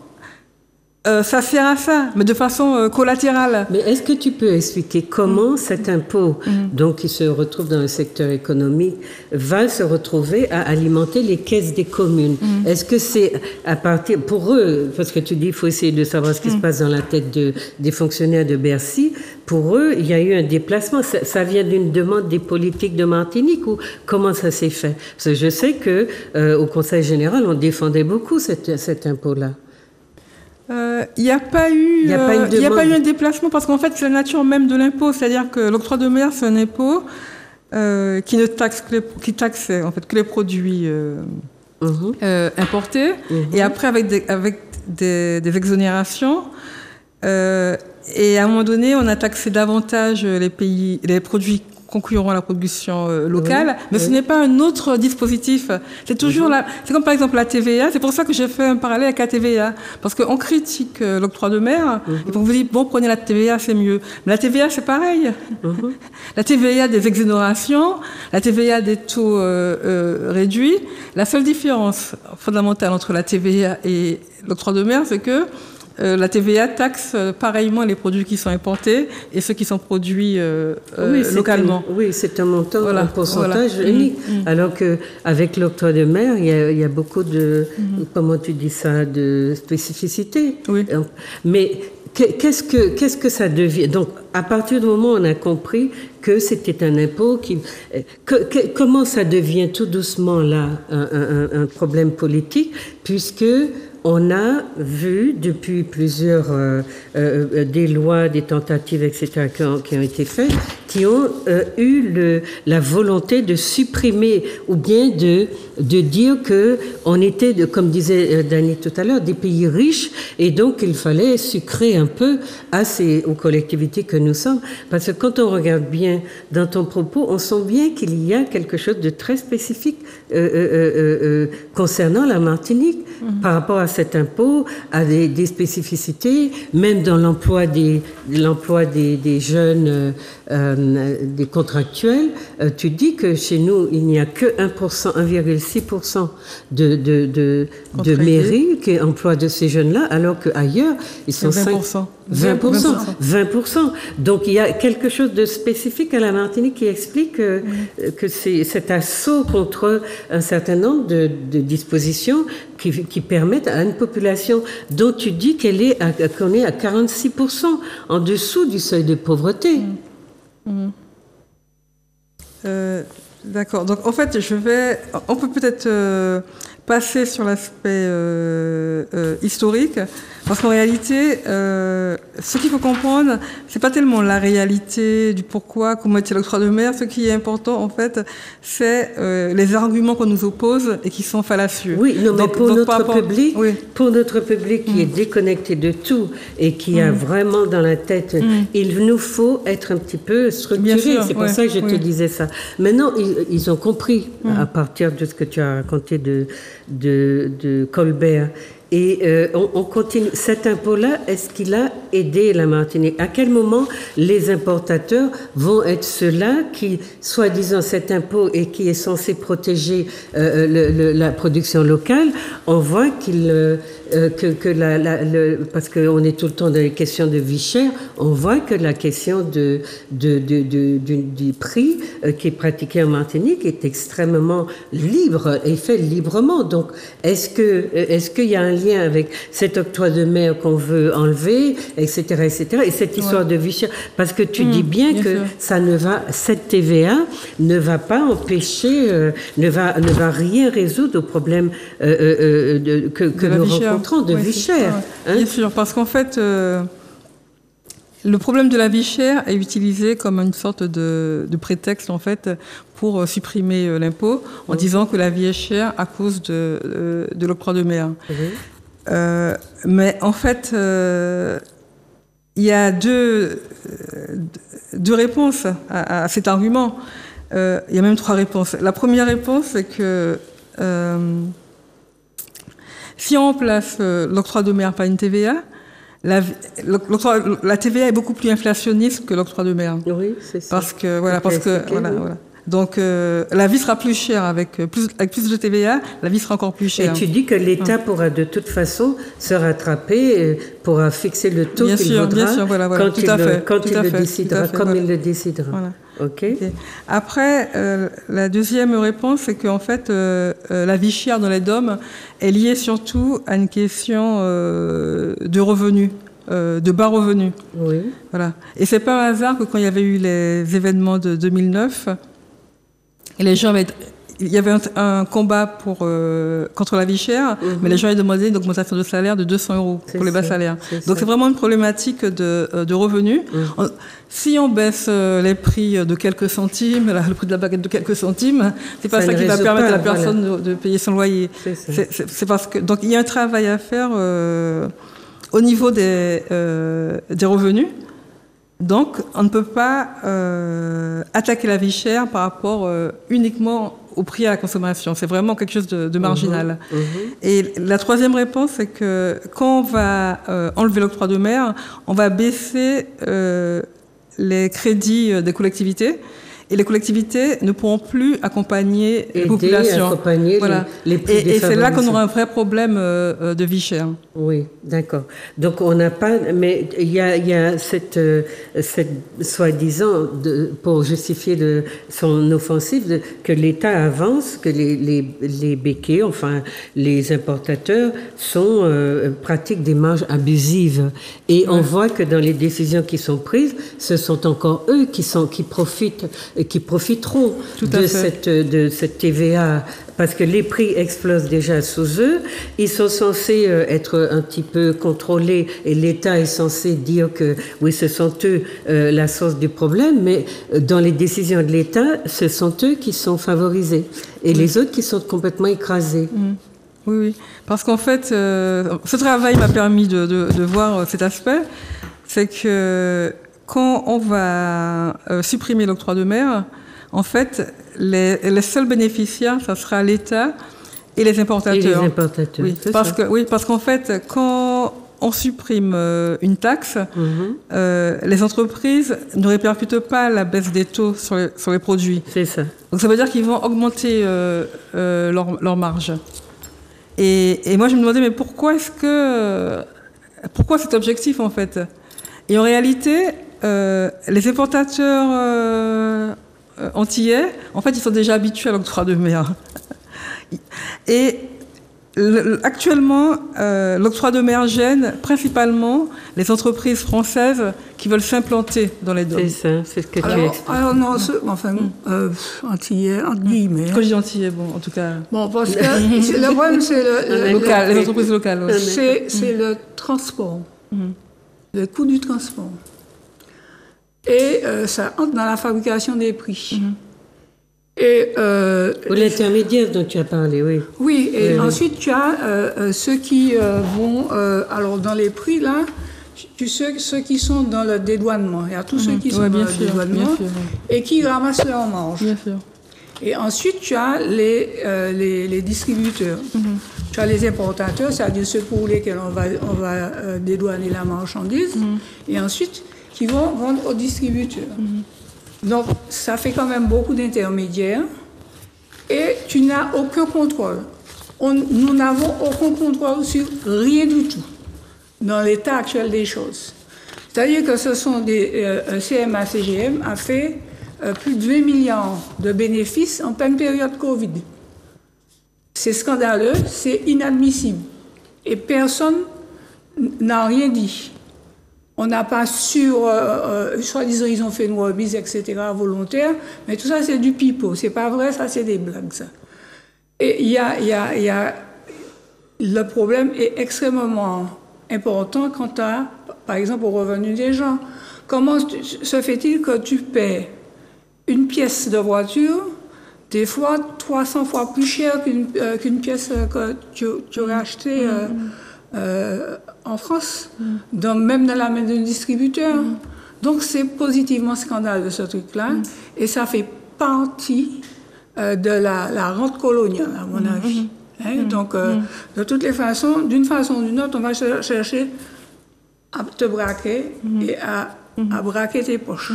ça sert à ça, mais de façon collatérale. Mais est-ce que tu peux expliquer comment cet impôt, donc qui se retrouve dans le secteur économique, va se retrouver à alimenter les caisses des communes? Est-ce que c'est à partir, pour eux, parce que tu dis qu'il faut essayer de savoir ce qui se passe dans la tête des fonctionnaires de Bercy, pour eux, il y a eu un déplacement. Ça vient d'une demande des politiques de Martinique ou comment ça s'est fait? Parce que je sais que au Conseil général, on défendait beaucoup cet impôt-là. Il n'y a pas eu un déplacement parce qu'en fait, c'est la nature même de l'impôt. C'est-à-dire que l'octroi de mer, c'est un impôt qui taxait en fait que les produits importés et après avec des exonérations. Et à un moment donné, on a taxé davantage les produits concurrents à la production locale, mais ce n'est pas un autre dispositif. C'est toujours c'est comme par exemple la TVA. C'est pour ça que j'ai fait un parallèle avec la TVA, parce qu'on critique l'octroi de mer, et on vous dit bon, prenez la TVA, c'est mieux. Mais la TVA, c'est pareil. La TVA des exonérations, la TVA des taux réduits. La seule différence fondamentale entre la TVA et l'octroi de mer, c'est que la TVA taxe pareillement les produits qui sont importés et ceux qui sont produits localement. C'est un montant, un pourcentage unique. Alors qu'avec l'octroi de mer, il y a beaucoup de, comment tu dis ça, de spécificité. Mais qu'est-ce que ça devient? Donc, à partir du moment où on a compris que c'était un impôt comment ça devient tout doucement là un problème politique, puisque on a vu depuis plusieurs des lois, des tentatives, etc., qui ont été faites, qui ont eu la volonté de supprimer ou bien de dire que on était, comme disait Dany tout à l'heure, des pays riches et donc il fallait sucrer un peu aux collectivités que nous sommes. Parce que quand on regarde bien dans ton propos, on sent bien qu'il y a quelque chose de très spécifique concernant la Martinique par rapport à cet impôt, à des spécificités, même dans l'emploi des jeunes, des contractuels. Tu dis que chez nous, il n'y a que 1,6% de mairies qui emploient de ces jeunes-là, alors qu'ailleurs, ils sont 20%. 20%. Donc, il y a quelque chose de spécifique à la Martinique qui explique que c'est cet assaut contre un certain nombre de dispositions qui permettent à une population dont tu dis qu'on est à 46% en dessous du seuil de pauvreté. D'accord. Donc, en fait, on peut peut-être passer sur l'aspect historique. Parce qu'en réalité, ce qu'il faut comprendre, c'est pas tellement la réalité du pourquoi, comment est l'octroi de mer. Ce qui est important, en fait, c'est les arguments qu'on nous oppose et qui sont fallacieux. Oui, non, mais pour notre public qui est déconnecté de tout et qui a vraiment dans la tête, il nous faut être un petit peu structuré. C'est pour ça que je te disais ça. Maintenant, ils ont compris à partir de ce que tu as raconté de Colbert. Et on continue. Cet impôt-là, est-ce qu'il a aidé la Martinique? À quel moment les importateurs vont être ceux-là qui, soi-disant cet impôt et qui est censé protéger la production locale, on voit parce qu'on est tout le temps dans les questions de vie chère, on voit que la question du prix qui est pratiqué en Martinique est extrêmement libre et fait librement. Donc, est-ce qu'il y a un lien avec cet octroi de mer qu'on veut enlever, etc., et cette histoire de vie chère? Parce que tu dis bien que cette TVA ne va pas empêcher, ne va rien résoudre aux problèmes que nous rencontrons de vie chère. Bien sûr, parce qu'en fait, le problème de la vie chère est utilisé comme une sorte de prétexte, en fait, pour supprimer l'impôt, en disant que la vie est chère à cause de l'octroi de mer. Mais en fait, il y a deux réponses à cet argument. Il y a même 3 réponses. La première réponse, c'est que si on remplace l'octroi de mer par une TVA, la TVA est beaucoup plus inflationniste que l'octroi de mer. Oui, c'est ça. Parce que Donc, la vie sera plus chère avec plus de TVA, la vie sera encore plus chère. Et tu dis que l'État pourra de toute façon se rattraper, pourra fixer le taux qu'il voudra bien sûr, quand il le décidera, comme il le décidera. Voilà. Okay. Après, la deuxième réponse, c'est qu'en fait, la vie chère dans les DOM est liée surtout à une question de revenus. De bas revenus. Oui. Voilà. Et c'est pas un hasard que quand il y avait eu les événements de 2009, les gens il y avait un combat contre la vie chère, mais les gens avaient demandé une augmentation de salaire de 200 € pour les bas salaires. Donc c'est vraiment une problématique de revenus. Si on baisse les prix de quelques centimes, le prix de la baguette de quelques centimes, c'est pas ça qui va permettre à la personne de payer son loyer. C'est parce que donc il y a un travail à faire au niveau des revenus. Donc, on ne peut pas attaquer la vie chère par rapport uniquement au prix à la consommation. C'est vraiment quelque chose de marginal. Et la troisième réponse, c'est que quand on va enlever l'octroi de mer, on va baisser les crédits des collectivités. Et les collectivités ne pourront plus accompagner les populations. Accompagner les plus défavorisés. Et c'est là qu'on aura un vrai problème de vie chère. Oui, d'accord. Donc on n'a pas, mais il y a cette soi-disant pour justifier son offensive que l'État avance, que les béquets, enfin les importateurs pratiquent des marges abusive. Et on voit que dans les décisions qui sont prises, ce sont encore eux qui profiteront de cette TVA, parce que les prix explosent déjà sous eux. Ils sont censés être un petit peu contrôlés et l'État est censé dire que oui, ce sont eux la source du problème, mais dans les décisions de l'État, ce sont eux qui sont favorisés et les autres qui sont complètement écrasés. Oui, parce qu'en fait, ce travail m'a permis de voir cet aspect, c'est que quand on va supprimer l'octroi de mer, en fait, les seuls bénéficiaires, ça sera l'État et les importateurs. Et les importateurs, parce qu'en fait, quand on supprime une taxe, les entreprises ne répercutent pas la baisse des taux sur les produits. C'est ça. Donc ça veut dire qu'ils vont augmenter leur marge. Et moi, je me demandais, mais pourquoi cet objectif, en fait? Et en réalité, les importateurs antillais, en fait, ils sont déjà habitués à l'octroi de mer. Et Actuellement, l'octroi de mer gêne principalement les entreprises françaises qui veulent s'implanter dans les DOM. C'est ça, c'est ce que tu expliques. Alors non, antillais, entre guillemets. Quand je dis antillais, bon, en tout cas... Bon, parce que le problème, c'est les entreprises locales aussi. C'est le transport, le coût du transport. Et ça entre dans la fabrication des prix. Et ou l'intermédiaire dont tu as parlé, oui. Oui, et ensuite tu as ceux qui vont, alors dans les prix là, ceux qui sont dans le dédouanement. Il y a tous ceux qui sont dans le dédouanement et qui ramassent leur marge. Bien sûr. Et ensuite tu as les distributeurs. Tu as les importateurs, c'est-à-dire ceux pour lesquels on va dédouaner la marchandise, et ensuite qui vont vendre aux distributeurs. Donc, ça fait quand même beaucoup d'intermédiaires et tu n'as aucun contrôle. Nous n'avons aucun contrôle sur rien du tout dans l'état actuel des choses. C'est-à-dire que ce sont CMA-CGM a fait plus de 20 milliards de bénéfices en pleine période Covid. C'est scandaleux, c'est inadmissible. Et personne n'a rien dit. On n'a pas soi-disant ils ont fait une remise, etc., volontaire, mais tout ça c'est du pipeau, c'est pas vrai, ça c'est des blagues, ça. Et le problème est extrêmement important quant à, par exemple, aux revenus des gens. Comment se fait-il que tu paies une pièce de voiture, des fois 300 fois plus cher qu'une pièce que tu aurais achetée en France, même dans la main d'un distributeur. Donc c'est positivement scandaleux ce truc-là, et ça fait partie de la rente coloniale, à mon avis. Donc de toutes les façons, d'une façon ou d'une autre, on va chercher à te braquer et à braquer tes poches.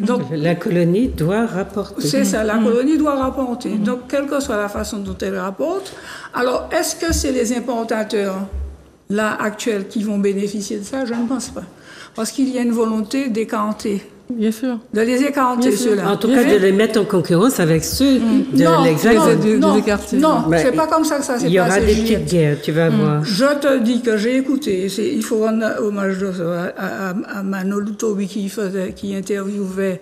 Donc, la colonie doit rapporter. C'est ça, la colonie doit rapporter. Donc, quelle que soit la façon dont elle rapporte, alors est-ce que c'est les importateurs là actuels qui vont bénéficier de ça? Je ne pense pas. Parce qu'il y a une volonté d'écarter. Bien sûr. De les écarter, ceux-là. En tout cas, de les mettre en concurrence avec ceux de l'Hexagone. Non, c'est pas comme ça que ça s'est passé. Il y aura des petites guerres, tu vas voir. Je te dis que j'ai écouté, il faut rendre hommage à Manolo Tobi qui interviewait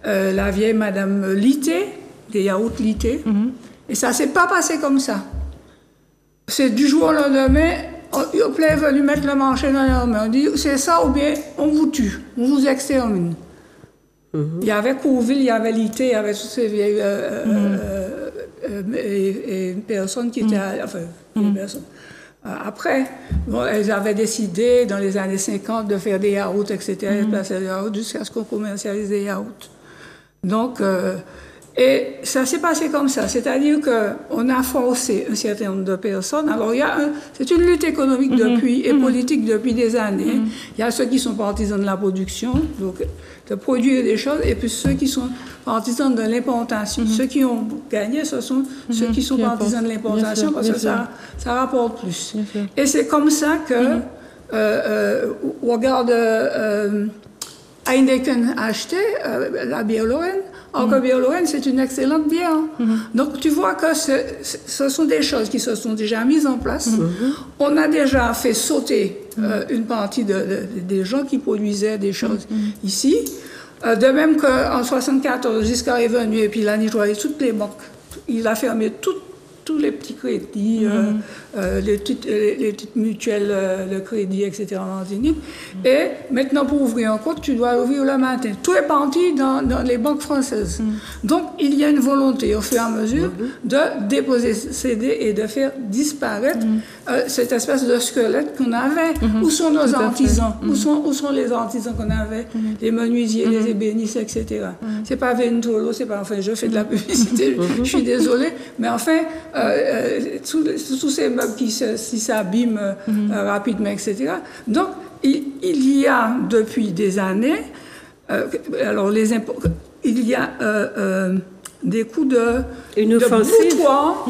la vieille Madame Litté, des yaourts Litté. Et ça s'est pas passé comme ça. C'est du jour au lendemain, on est venu mettre le manche dans leurs mains. On dit, c'est ça ou bien on vous tue, on vous extermine. Il y avait Courville, il y avait Litté, il y avait toutes ces vieilles personnes qui étaient... Enfin, personnes. Après, bon, elles avaient décidé, dans les années 50, de faire des yaourts, etc., jusqu'à ce qu'on commercialise des yaourts. Donc, et ça s'est passé comme ça, c'est-à-dire qu'on a forcé un certain nombre de personnes. Alors, c'est une lutte économique et politique depuis des années. Il y a ceux qui sont partisans de la production, donc de produire des choses, et puis ceux qui sont partisans de l'importation. Ceux qui ont gagné, ce sont ceux qui sont partisans de l'importation, parce que ça rapporte plus. Et c'est comme ça que, on regarde Heineken acheter la bière Lorraine. Alors que bière Lorraine, c'est une excellente bière. Donc tu vois que ce sont des choses qui se sont déjà mises en place. On a déjà fait sauter une partie des gens qui produisaient des choses ici. De même qu'en 1974, Giscard est venu et puis il a nettoyé toutes les banques. Il a fermé tous les petits crédits, les petites mutuelles, le crédit, etc. en Martinique. Et maintenant, pour ouvrir un compte, tu dois ouvrir le matin. Tout est parti dans les banques françaises. Donc, il y a une volonté, au fur et à mesure, de déposer CD et de faire disparaître cette espèce de squelette qu'on avait. Où sont nos artisans? Où sont les artisans qu'on avait? Les menuisiers, les ébénistes, etc. C'est pas Ventolo, c'est pas... Enfin, je fais de la publicité, je suis désolée, mais enfin... tous ces meubles qui s'abîment rapidement, etc. Donc, il y a depuis des années, il y a des coups de boutoir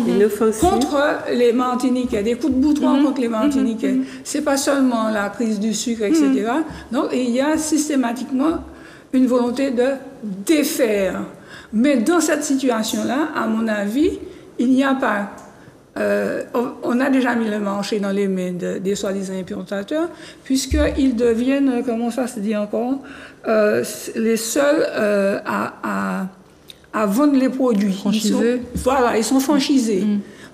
contre les Martiniquais, des coups de boutoir contre les Martiniquais. C'est pas seulement la crise du sucre, etc. Donc, il y a systématiquement une volonté de défaire. Mais dans cette situation-là, à mon avis, il n'y a pas on a déjà mis le marché dans les mains des soi-disant importateurs, puisqu'ils deviennent, comment ça se dit encore, les seuls à vendre les produits. Franchisés. Ils sont franchisés.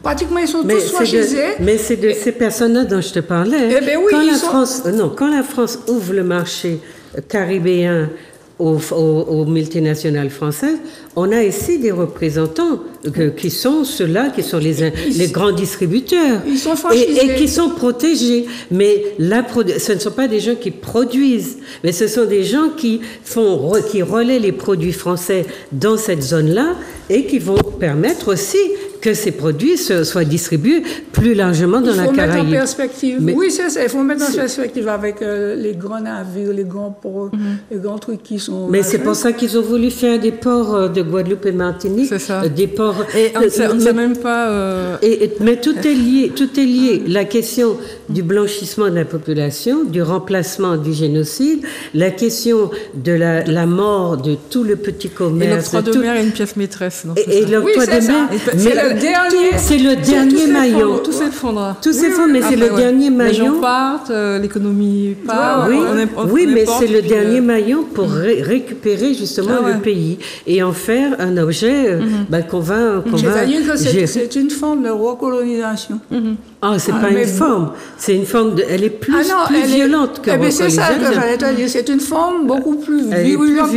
Pratiquement, ils sont tous franchisés. Mais c'est de ces personnes-là dont je te parlais. Eh bien oui, quand la France ouvre le marché caribéen aux multinationales françaises, on a ici des représentants qui sont ceux-là, qui sont les grands distributeurs. Ils sont franchisés. Et qui sont protégés. Mais ce ne sont pas des gens qui produisent, mais ce sont des gens qui relaient les produits français dans cette zone-là et qui vont permettre aussi que ces produits soient distribués plus largement dans la Caraïbe. Il faut mettre en perspective. Oui, c'est ça. Il faut mettre en perspective avec les grands navires, les grands ports, les grands trucs qui sont... Mais c'est pour ça qu'ils ont voulu faire des ports de Guadeloupe et Martinique. C'est ça. Des ports... Et on ne sait même pas... Mais tout est lié. La question du blanchissement de la population, du remplacement du génocide, la question de la mort de tout le petit commerce... Et l'octroi de mer est une pièce maîtresse. Et l'octroi de mer... C'est le dernier maillon. Tout s'effondre. Tout s'effondre, mais c'est le dernier maillon. Les gens partent, l'économie part. Oui, mais c'est le dernier maillon pour récupérer justement le pays et en faire un objet qu'on va... C'est-à-dire que c'est une forme de recolonisation. Ah, c'est pas une forme. C'est une forme elle est plus violente que c'est ça que j'allais te dire. C'est une forme beaucoup plus virulente.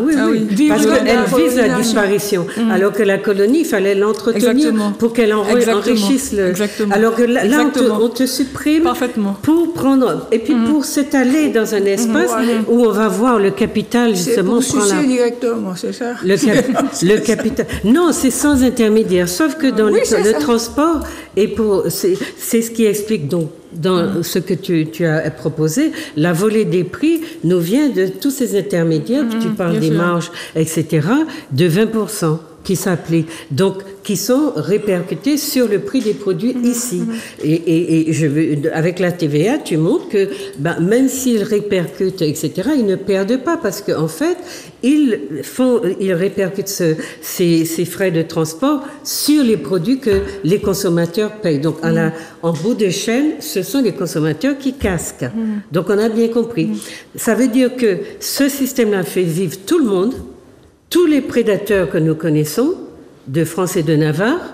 Oui. Parce qu'elle vise la disparition. Alors que la colonie, il fallait l'entretenir pour qu'elle enrichisse le... Exactement. Alors que là on te supprime pour prendre... Et puis pour s'étaler dans un espace où on va voir le capital, justement... C'est pour sucer directement, c'est ça? Le capital... Non, c'est sans intermédiaire. Sauf que dans le transport, c'est ce qui explique donc dans ce que tu as proposé, la volée des prix nous vient de tous ces intermédiaires, tu parles des marges, etc., de 20% qui s'appliquent, donc qui sont répercutés sur le prix des produits ici. Et avec la TVA, tu montres que même s'ils répercutent, etc., ils ne perdent pas parce qu'en fait, ils répercutent ces frais de transport sur les produits que les consommateurs payent. Donc, en bout de chaîne, ce sont les consommateurs qui casquent. Donc, on a bien compris. Ça veut dire que ce système-là fait vivre tout le monde, tous les prédateurs que nous connaissons, de France et de Navarre,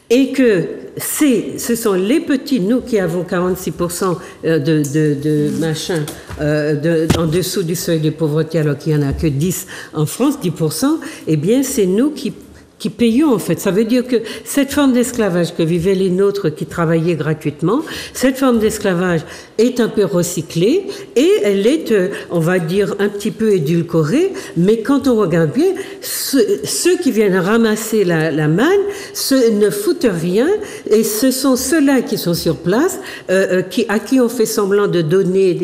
et que ce sont les petits, nous qui avons 46% de machin en dessous du seuil de pauvreté, alors qu'il n'y en a que 10 en France, 10%, eh bien c'est nous qui payons en fait. Ça veut dire que cette forme d'esclavage que vivaient les nôtres qui travaillaient gratuitement, cette forme d'esclavage est un peu recyclée et elle est, on va dire, un petit peu édulcorée, mais quand on regarde bien, ceux qui viennent ramasser la manne ne foutent rien et ce sont ceux-là qui sont sur place, à qui on fait semblant de donner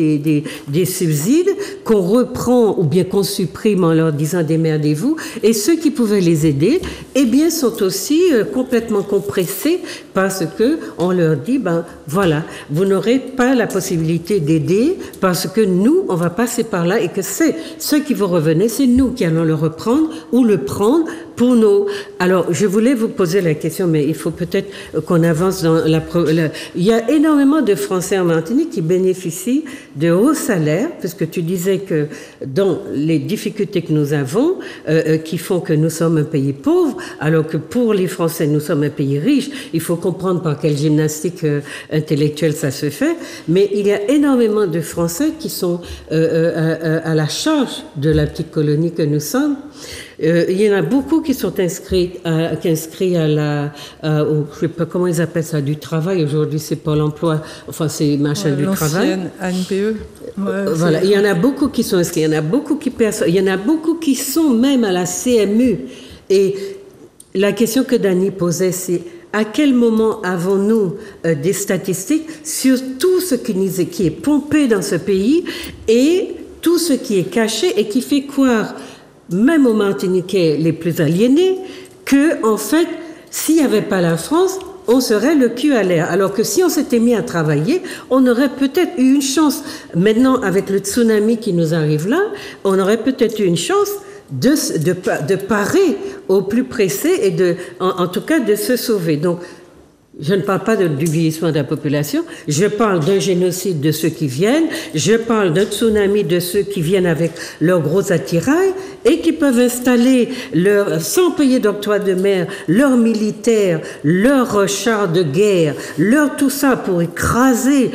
des subsides, qu'on reprend ou bien qu'on supprime en leur disant démerdez-vous, et ceux qui pouvaient les aider eh bien, sont aussi complètement compressés parce que on leur dit, voilà, vous n'aurez pas la possibilité d'aider parce que nous, on va passer par là et que c'est ceux qui vous revenaient, c'est nous qui allons le reprendre ou le prendre pour nous. Alors, je voulais vous poser la question, mais il faut peut-être qu'on avance dans il y a énormément de Français en Martinique qui bénéficient de hauts salaires, parce que tu disais que dans les difficultés que nous avons, qui font que nous sommes un pays pauvre, alors que pour les Français, nous sommes un pays riche, il faut comprendre par quelle gymnastique intellectuelle ça se fait, mais il y a énormément de Français qui sont à la charge de la petite colonie que nous sommes. Il y en a beaucoup qui sont inscrits à je sais pas comment ils appellent ça, du travail. Aujourd'hui, c'est Pôle emploi, enfin, c'est machin du travail. ANPE. Voilà, il y en a beaucoup qui sont inscrits, il y en a beaucoup il y en a beaucoup qui sont même à la CMU. Et la question que Dany posait, c'est à quel moment avons-nous des statistiques sur tout ce qui est pompé dans ce pays et tout ce qui est caché et qui fait croire, même aux Martiniquais les plus aliénés, que, en fait, s'il n'y avait pas la France, on serait le cul à l'air. Alors que si on s'était mis à travailler, on aurait peut-être eu une chance. Maintenant, avec le tsunami qui nous arrive là, on aurait peut-être eu une chance de parer au plus pressé et en tout cas de se sauver. Donc, Je ne parle pas du vieillissement de la population, je parle d'un génocide de ceux qui viennent, je parle d'un tsunami de ceux qui viennent avec leurs gros attirails et qui peuvent installer, sans payer d'octroi de mer, leurs militaires, leurs chars de guerre, tout ça pour écraser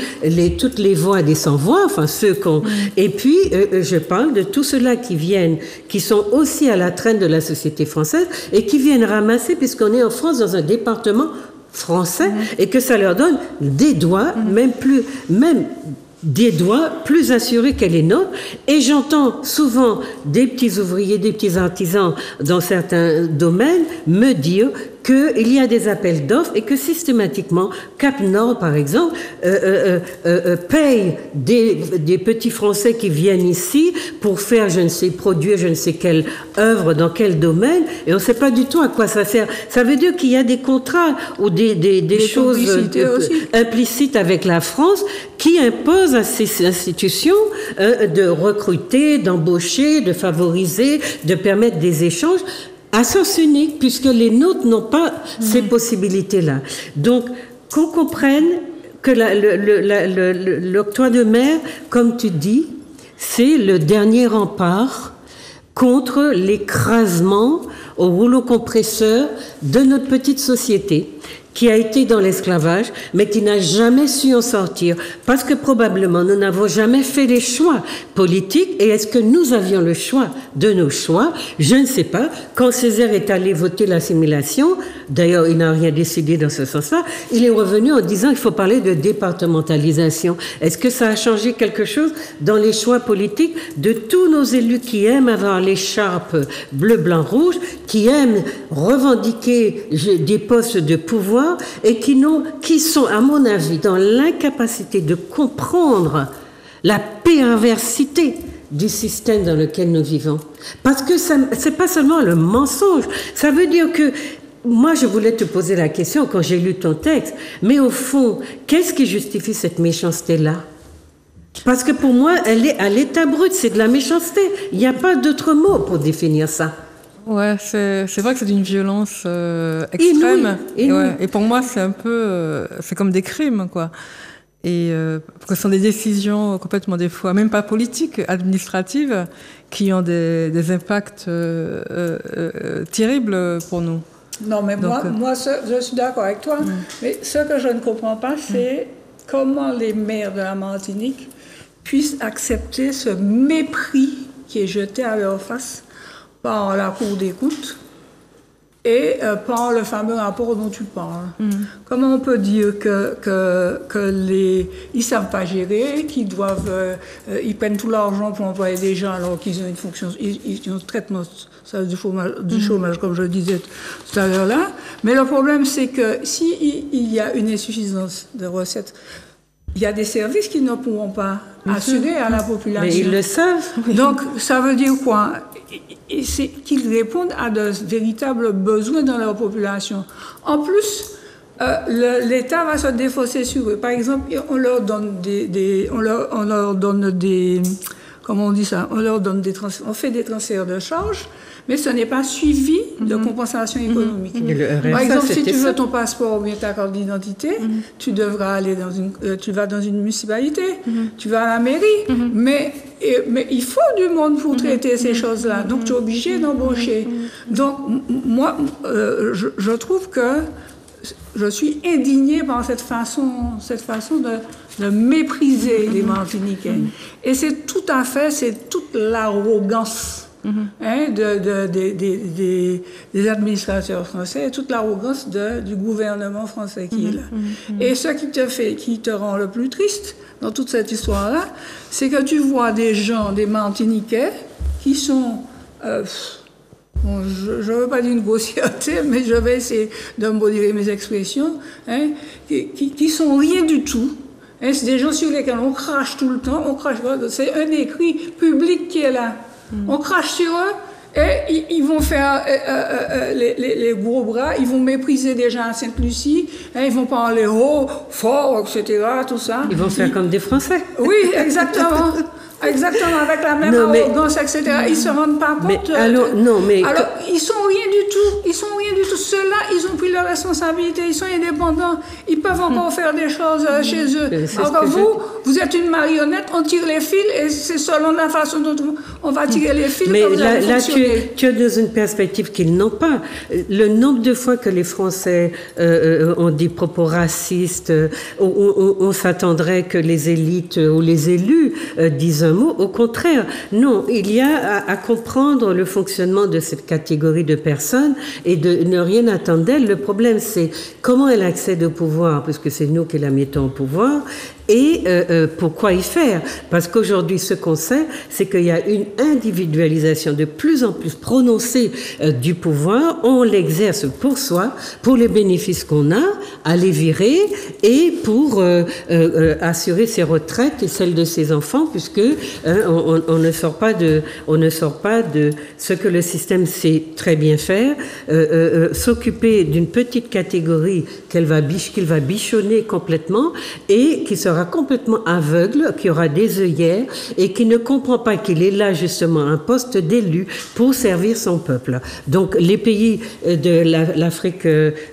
toutes les voix des sans-voix, enfin ceux qu'on... Et puis, je parle de tous ceux-là qui viennent, qui sont aussi à la traîne de la société française et qui viennent ramasser, puisqu'on est en France dans un département français, et que ça leur donne des doigts, même des doigts plus assurés que les nôtres. Et j'entends souvent des petits ouvriers, des petits artisans dans certains domaines me dire qu'il y a des appels d'offres et que systématiquement, Cap Nord, par exemple, paye des petits Français qui viennent ici pour faire, produire je ne sais quelle œuvre dans quel domaine, et on ne sait pas du tout à quoi ça sert. Ça veut dire qu'il y a des contrats ou des choses implicites avec la France qui imposent à ces institutions de recruter, d'embaucher, de favoriser, de permettre des échanges à sens unique, puisque les nôtres n'ont pas ces possibilités-là. Donc, qu'on comprenne que l'octroi de mer, comme tu dis, c'est le dernier rempart contre l'écrasement au rouleau compresseur de notre petite société, qui a été dans l'esclavage, mais qui n'a jamais su en sortir, parce que probablement nous n'avons jamais fait les choix politiques. Et est-ce que nous avions le choix de nos choix? Je ne sais pas. Quand Césaire est allé voter l'assimilation, d'ailleurs il n'a rien décidé dans ce sens-là, il est revenu en disant qu'il faut parler de départementalisation. Est-ce que ça a changé quelque chose dans les choix politiques de tous nos élus qui aiment avoir l'écharpe bleu, blanc, rouge, qui aiment revendiquer des postes de pouvoir, et qui sont, à mon avis, dans l'incapacité de comprendre la perversité du système dans lequel nous vivons. Parce que c'est pas seulement le mensonge. Ça veut dire que, moi, je voulais te poser la question quand j'ai lu ton texte, mais au fond, qu'est-ce qui justifie cette méchanceté-là? Parce que pour moi, elle est à l'état brut, c'est de la méchanceté. Il n'y a pas d'autre mot pour définir ça. Ouais, c'est vrai que c'est d'une violence extrême. Et pour moi, c'est un peu, c'est comme des crimes, quoi. Et ce sont des décisions complètement, des fois, même pas politiques, administratives, qui ont des impacts terribles pour nous. Non, mais donc, moi, je suis d'accord avec toi. Mais ce que je ne comprends pas, c'est comment les maires de la Martinique puissent accepter ce mépris qui est jeté à leur face par la Cour des comptes et par le fameux rapport dont tu parles. Comment on peut dire ils savent pas gérer, qu'ils doivent, ils prennent tout l'argent pour employer des gens alors qu'ils ont une fonction, ils ont un traitement du chômage, comme je le disais tout à l'heure là. Mais le problème, c'est que s'il y a une insuffisance de recettes, il y a des services qui ne pourront pas assurer à la population. Mais ils le savent. Donc, ça veut dire quoi? C'est qu'ils répondent à de véritables besoins dans leur population. En plus, l'État va se défausser sur eux. Par exemple, on leur donne comment on dit ça? On fait des transferts de charges, mais ce n'est pas suivi de compensation économique. Par exemple, si tu veux ton passeport ou bien ta carte d'identité, tu devras aller tu vas dans une municipalité, tu vas à la mairie, mais il faut du monde pour traiter ces choses-là. Donc, tu es obligé d'embaucher. Donc, moi, je trouve que je suis indignée par cette façon de mépriser les Martiniquais. Et c'est toute l'arrogance des administrateurs français, toute l'arrogance du gouvernement français qui est là. Et ce qui te rend le plus triste dans toute cette histoire-là, c'est que tu vois des gens, des Martiniquais, qui sont... je ne veux pas dire une grossièreté, mais je vais essayer de modérer mes expressions, qui sont rien du tout. C'est des gens sur lesquels on crache tout le temps. C'est un écrit public qui est là. On crache sur eux Et ils vont faire les gros bras, ils vont mépriser des gens à Sainte-Lucie, hein, ils vont parler haut, fort, etc., tout ça. Ils vont faire comme des Français. Oui, exactement. Exactement, avec la même arrogance, etc. Ils ne se rendent pas compte. Alors, ils sont rien du tout. Ils sont rien du tout. Ceux-là, ils ont pris leurs responsabilités. Ils sont indépendants. Ils peuvent encore faire des choses chez eux. Alors vous êtes une marionnette. On tire les fils et c'est selon la façon dont on va tirer les fils. Mais là, tu es dans une perspective qu'ils n'ont pas. Le nombre de fois que les Français ont des propos racistes, on s'attendrait que les élites ou les élus disent un mot. Au contraire, non, il y a à comprendre le fonctionnement de cette catégorie de personnes et de ne rien attendre d'elle. Le problème, c'est comment elle accède au pouvoir, puisque c'est nous qui la mettons au pouvoir, et pourquoi y faire. Parce qu'aujourd'hui, ce qu'on sait, c'est qu'il y a une individualisation de plus en plus prononcée du pouvoir. On l'exerce pour soi, pour les bénéfices qu'on a, à les virer, et pour assurer ses retraites et celles de ses enfants, puisque on ne sort pas de ce que le système sait très bien faire, s'occuper d'une petite catégorie qu'il va bichonner complètement et qui sera complètement aveugle, qui aura des œillères et qui ne comprend pas qu'il est là justement à un poste d'élu pour servir son peuple. Donc les pays de l'Afrique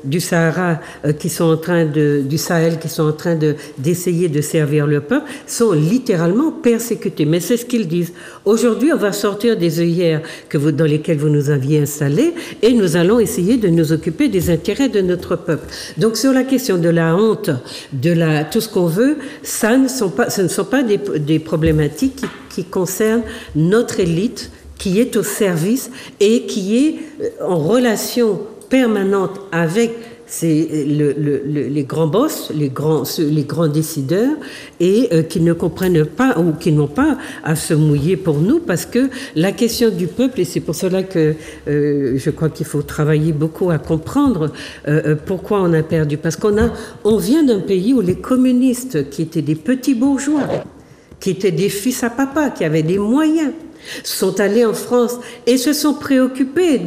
du Sahara qui sont en train du Sahel qui sont en train d'essayer de servir le peuple sont littéralement persécutés. Mais c'est ce qu'ils disent. Aujourd'hui, on va sortir des œillères dans lesquelles vous nous aviez installés et nous allons essayer de nous occuper des intérêts de notre peuple. Donc sur la question de la honte, tout ce qu'on veut, ce ne sont pas des problématiques qui concernent notre élite qui est au service et qui est en relation permanente avec les grands boss, les grands décideurs, et qui ne comprennent pas ou qui n'ont pas à se mouiller pour nous, parce que la question du peuple, et c'est pour cela que je crois qu'il faut travailler beaucoup à comprendre pourquoi on a perdu, parce on vient d'un pays où les communistes, qui étaient des petits bourgeois, qui étaient des fils à papa, qui avaient des moyens, sont allés en France et se sont préoccupés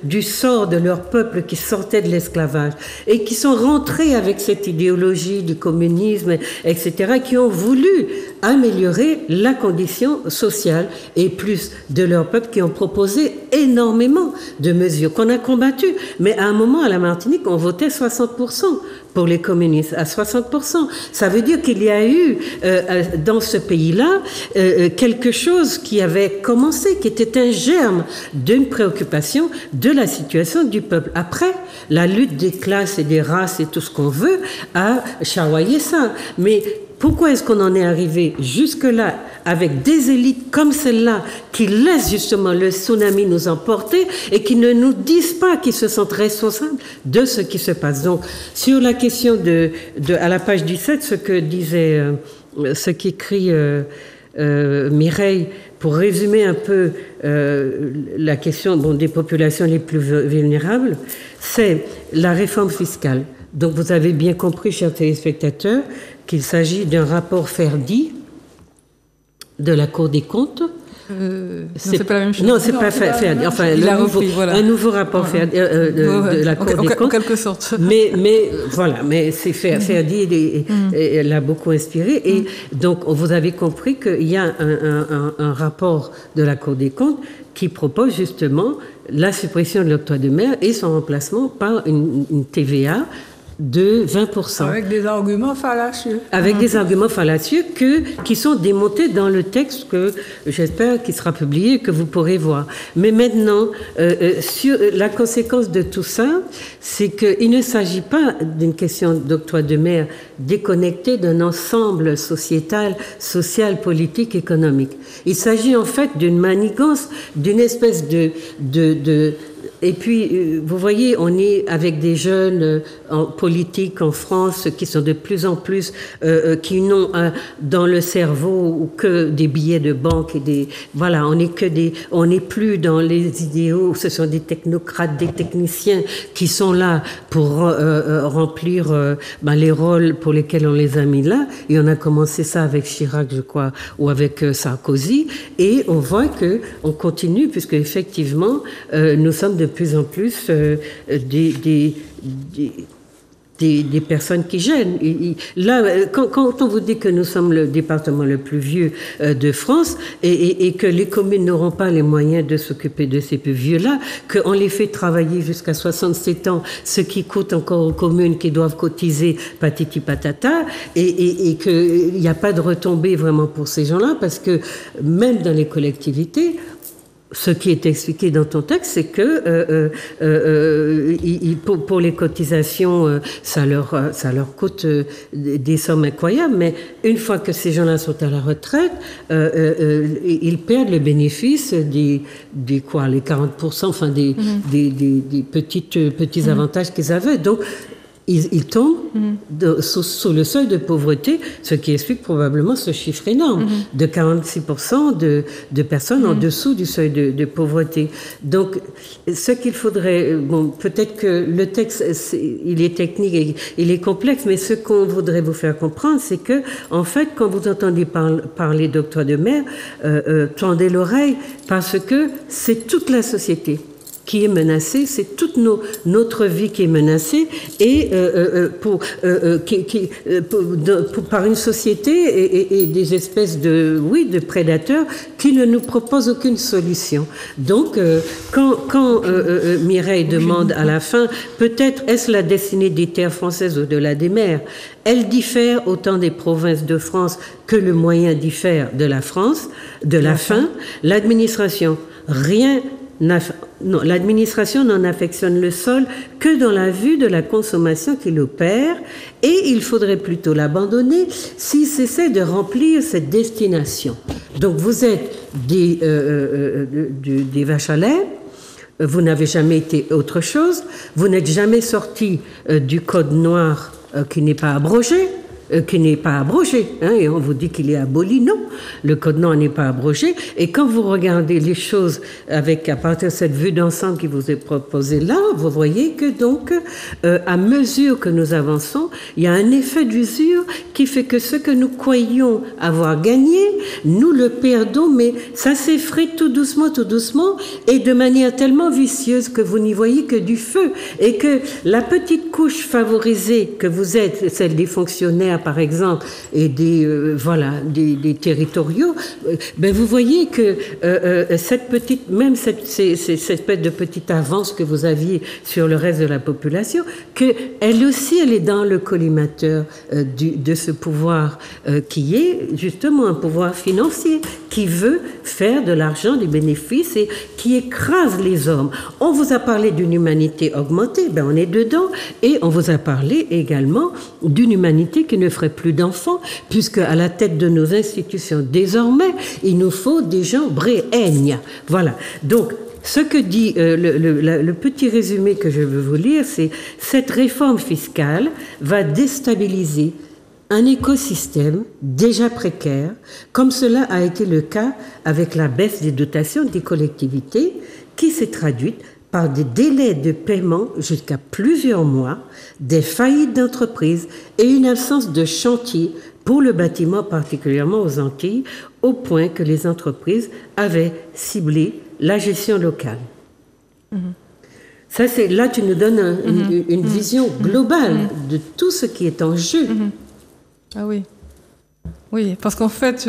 du sort de leur peuple qui sortait de l'esclavage et qui sont rentrés avec cette idéologie du communisme, etc., qui ont voulu améliorer la condition sociale et plus de leur peuple, qui ont proposé énormément de mesures qu'on a combattues. Mais à un moment, à la Martinique, on votait 60% pour les communistes, à 60%. Ça veut dire qu'il y a eu dans ce pays-là quelque chose qui avait commencé, qui était un germe d'une préoccupation de la situation du peuple. Après, la lutte des classes et des races et tout ce qu'on veut a charroyé ça. Mais pourquoi est-ce qu'on en est arrivé jusque-là avec des élites comme celle-là qui laissent justement le tsunami nous emporter et qui ne nous disent pas qu'ils se sentent responsables de ce qui se passe? Donc, sur la question à la page 17, ce qu'écrit Mireille, pour résumer un peu la question des populations les plus vulnérables, c'est la réforme fiscale. Donc vous avez bien compris, chers téléspectateurs, qu'il s'agit d'un rapport Ferdi de la Cour des comptes. C'est pas la même chose. Non, c'est pas Ferdi. Enfin, un nouveau rapport Ferdi, de la Cour des comptes. En quelque sorte. Mais voilà, mais c'est Ferdi, elle l'a beaucoup inspiré. Et donc, vous avez compris qu'il y a un rapport de la Cour des comptes qui propose justement la suppression de l'octroi de mer et son remplacement par une TVA de 20%. Avec des arguments fallacieux. Avec des arguments fallacieux qui sont démontés dans le texte que j'espère qu'il sera publié et que vous pourrez voir. Mais maintenant, sur la conséquence de tout ça, c'est qu'il ne s'agit pas d'une question d'octroi de mer déconnectée d'un ensemble sociétal, social, politique, économique. Il s'agit en fait d'une manigance, d'une espèce Et puis, vous voyez, on est avec des jeunes en politique en France qui sont de plus en plus, qui n'ont dans le cerveau que des billets de banque et des, voilà, on n'est plus dans les idéaux. Ce sont des technocrates, des techniciens qui sont là pour remplir les rôles pour lesquels on les a mis là. Et on a commencé ça avec Chirac, je crois, ou avec Sarkozy. Et on voit que on continue, puisque effectivement, nous sommes de plus en plus des personnes qui gênent. Là, quand on vous dit que nous sommes le département le plus vieux de France et que les communes n'auront pas les moyens de s'occuper de ces plus vieux-là, qu'on les fait travailler jusqu'à 67 ans, ce qui coûte encore aux communes qui doivent cotiser patiti patata, et qu'il n'y a pas de retombées vraiment pour ces gens-là, parce que même dans les collectivités, ce qui est expliqué dans ton texte, c'est que pour les cotisations, ça leur coûte des sommes incroyables, mais une fois que ces gens-là sont à la retraite, ils perdent le bénéfice des les 40%, enfin des petits avantages qu'ils avaient. Donc, ils tombent sous le seuil de pauvreté, ce qui explique probablement ce chiffre énorme de 46% de personnes en dessous du seuil de pauvreté. Donc, ce qu'il faudrait, peut-être que le texte, il est technique et il est complexe, mais ce qu'on voudrait vous faire comprendre, c'est que, en fait, quand vous entendez parler d'octroi de mer, tendez l'oreille, parce que c'est toute la société qui est menacée, c'est toute notre vie qui est menacée, et par une société et des espèces de prédateurs qui ne nous proposent aucune solution. Donc, quand Mireille demande à la fin, peut-être est-ce la destinée des terres françaises au-delà des mers, elle diffère autant des provinces de France que le moyen diffère de la France, de la faim. L'administration, l'administration n'en affectionne le sol que dans la vue de la consommation qu'il opère, et il faudrait plutôt l'abandonner s'il cessait de remplir cette destination. Donc vous êtes des vaches à lait, vous n'avez jamais été autre chose, vous n'êtes jamais sorti du code noir qui n'est pas abrogé, et on vous dit qu'il est aboli. Non, le code noir n'est pas abrogé. Et quand vous regardez les choses à partir de cette vue d'ensemble qui vous est proposée là, vous voyez que donc, à mesure que nous avançons, il y a un effet d'usure qui fait que ce que nous croyions avoir gagné, nous le perdons, mais ça s'effrite tout doucement, et de manière tellement vicieuse que vous n'y voyez que du feu, et que la petite couche favorisée que vous êtes, celle des fonctionnaires, par exemple, et des territoriaux, vous voyez que cette petite de petite avance que vous aviez sur le reste de la population, que elle aussi, elle est dans le collimateur de ce pouvoir qui est justement un pouvoir financier, qui veut faire de l'argent, des bénéfices, et qui écrase les hommes. On vous a parlé d'une humanité augmentée, on est dedans, et on vous a parlé également d'une humanité qui ne ferait plus d'enfants, puisque à la tête de nos institutions, désormais, il nous faut des gens bréhègnes. Voilà. Donc, ce que dit le petit résumé que je veux vous lire, c'est « Cette réforme fiscale va déstabiliser un écosystème déjà précaire, comme cela a été le cas avec la baisse des dotations des collectivités, qui s'est traduite par des délais de paiement jusqu'à plusieurs mois, des faillites d'entreprises et une absence de chantier pour le bâtiment, particulièrement aux Antilles, au point que les entreprises avaient ciblé la gestion locale. Ça, là, tu nous donnes une vision globale de tout ce qui est en jeu. Ah oui. Oui, parce qu'en fait,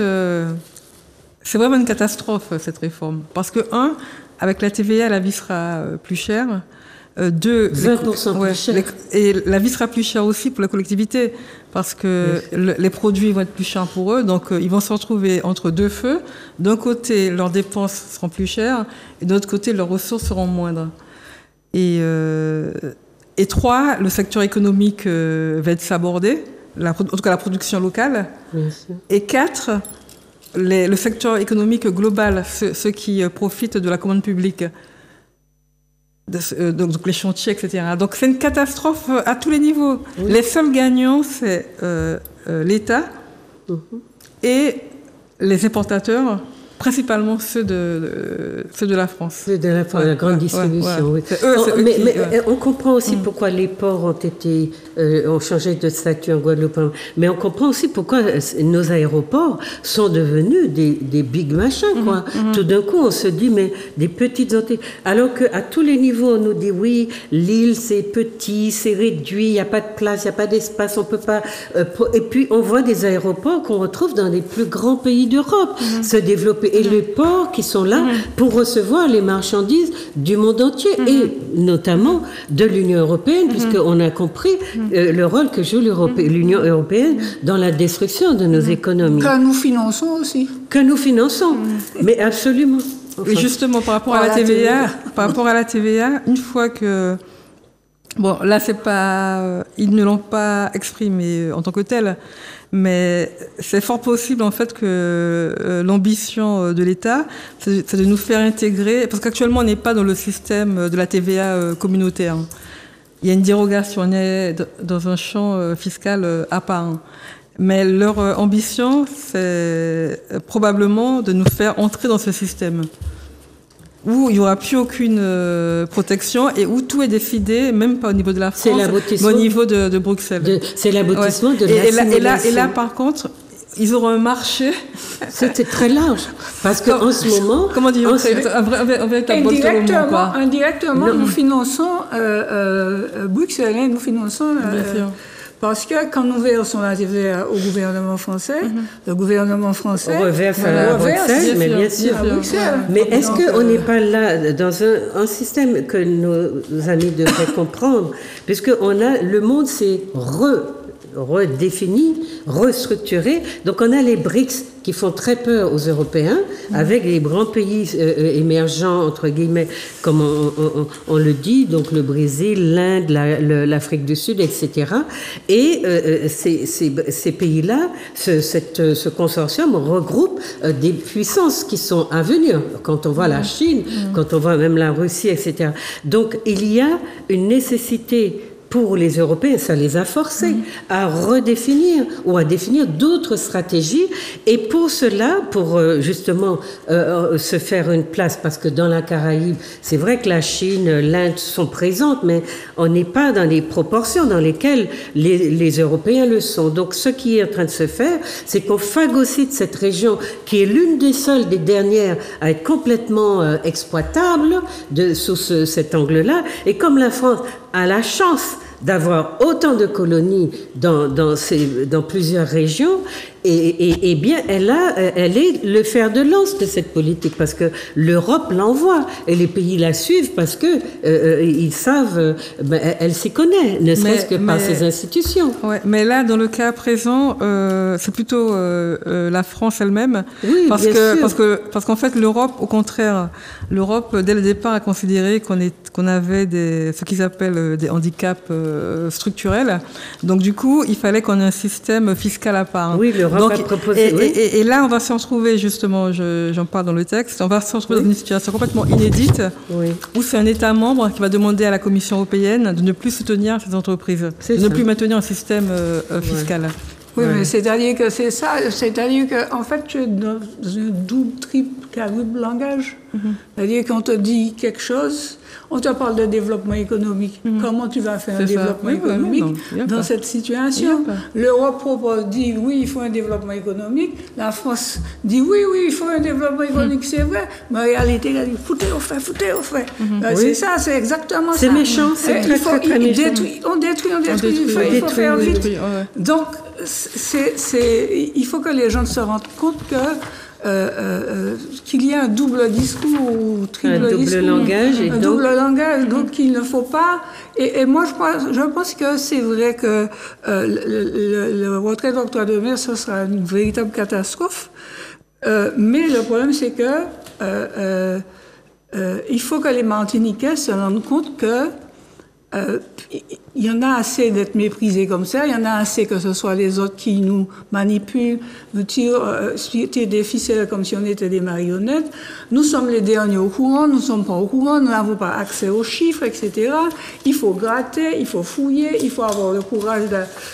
c'est vraiment une catastrophe, cette réforme. Parce que, avec la TVA, la vie sera plus chère. 20% plus cher. Et la vie sera plus chère aussi pour la collectivité, parce que les produits vont être plus chers pour eux, donc ils vont se retrouver entre deux feux. D'un côté, leurs dépenses seront plus chères, et de l'autre côté, leurs ressources seront moindres. Et 3, le secteur économique va être sabordé, en tout cas la production locale. Et 4, le secteur économique global, ceux qui profitent de la commande publique. donc les chantiers, etc. Donc c'est une catastrophe à tous les niveaux. Oui. Les seuls gagnants, c'est l'État et les importateurs, principalement ceux de la France. Ceux de la grande distribution, oui. Mais on comprend aussi pourquoi les ports ont changé de statut en Guadeloupe. Mais on comprend aussi pourquoi nos aéroports sont devenus des big machins, quoi. Tout d'un coup, on se dit, mais des petites entités. Alors qu'à tous les niveaux, on nous dit, oui, l'île, c'est petit, c'est réduit, il n'y a pas de place, il n'y a pas d'espace, on peut pas... et puis, on voit des aéroports qu'on retrouve dans les plus grands pays d'Europe se développer. Et les ports qui sont là pour recevoir les marchandises du monde entier, et notamment de l'Union européenne, puisqu'on a compris le rôle que joue l'Union européenne dans la destruction de nos économies. Que nous finançons aussi. Que nous finançons, mais absolument. Enfin, et justement, par rapport à la TVA, une fois que... Bon, là, c'est pas... Ils ne l'ont pas exprimé en tant que tel, mais c'est fort possible, en fait, que l'ambition de l'État, c'est de nous faire intégrer... Parce qu'actuellement, on n'est pas dans le système de la TVA communautaire. Il y a une dérogation, on est dans un champ fiscal à part. Mais leur ambition, c'est probablement de nous faire entrer dans ce système où il n'y aura plus aucune protection et où tout est décidé, même pas au niveau de la France, mais au niveau de Bruxelles. C'est l'aboutissement de l'assimilation. Et là, par contre, ils auront un marché. C'était très large. Parce qu'en ce moment... Comment dire indirectement, nous finançons Bruxelles, nous finançons... Parce que quand nous versons la TVA au gouvernement français, le gouvernement français reverse à Bruxelles, mais bien sûr. Mais est-ce qu'on n'est pas là dans un système que nos amis devraient comprendre, puisque le monde s'est redéfini, restructuré. Donc on a les BRICS qui font très peur aux Européens, avec les grands pays émergents, entre guillemets, comme on le dit, donc le Brésil, l'Inde, l'Afrique du Sud, etc. Et ces pays-là, ce consortium regroupe des puissances qui sont à venir. Quand on voit la Chine, quand on voit même la Russie, etc. Donc il y a une nécessité pour les Européens, ça les a forcés à redéfinir ou à définir d'autres stratégies. Et pour cela, pour justement se faire une place, parce que dans la Caraïbe, c'est vrai que la Chine, l'Inde sont présentes, mais on n'est pas dans les proportions dans lesquelles les Européens le sont. Donc ce qui est en train de se faire, c'est qu'on phagocyte cette région qui est l'une des seules, des dernières à être complètement exploitable sous cet angle-là. Et comme la France a la chance d'avoir autant de colonies dans plusieurs régions, et bien elle est le fer de lance de cette politique, parce que l'Europe l'envoie et les pays la suivent parce que ils savent, elle s'y connaît, ne serait-ce que par ses institutions. Ouais, mais là, dans le cas présent, c'est plutôt la France elle-même, oui, parce qu'en fait l'Europe, au contraire, l'Europe dès le départ a considéré qu'on avait ce qu'ils appellent des handicaps structurels. Donc du coup, il fallait qu'on ait un système fiscal à part. Oui, l'Europe a proposé. Et là, on va s'en retrouver justement, j'en parle dans le texte, on va s'en retrouver dans une situation complètement inédite, où c'est un État membre qui va demander à la Commission européenne de ne plus soutenir ces entreprises, de ne plus maintenir un système fiscal. Oui, mais c'est-à-dire que c'est ça, c'est-à-dire qu'en fait, tu es dans un double, triple, quadruple langage. C'est-à-dire qu'on te dit quelque chose, on te parle de développement économique. Comment tu vas faire un développement économique dans cette situation? L'Europe dit oui, il faut un développement économique. La France dit oui, il faut un développement économique, c'est vrai. Mais en réalité, elle dit foutez au fait. C'est ça, c'est exactement ça. C'est méchant, c'est très méchant. On détruit, il faut faire vite. Donc, il faut que les gens se rendent compte qu'il y a un double discours ou triple discours, double langage, donc il ne faut pas. Et moi, je pense que c'est vrai que le retrait de l'octroi de mer, ce sera une véritable catastrophe. Mais le problème, c'est que il faut que les Martiniquais se rendent compte que il y en a assez d'être méprisés comme ça, il y en a assez que ce soit les autres qui nous manipulent, nous tirent des ficelles comme si on était des marionnettes. Nous sommes les derniers au courant, nous ne sommes pas au courant, nous n'avons pas accès aux chiffres, etc. Il faut gratter, il faut fouiller, il faut avoir le courage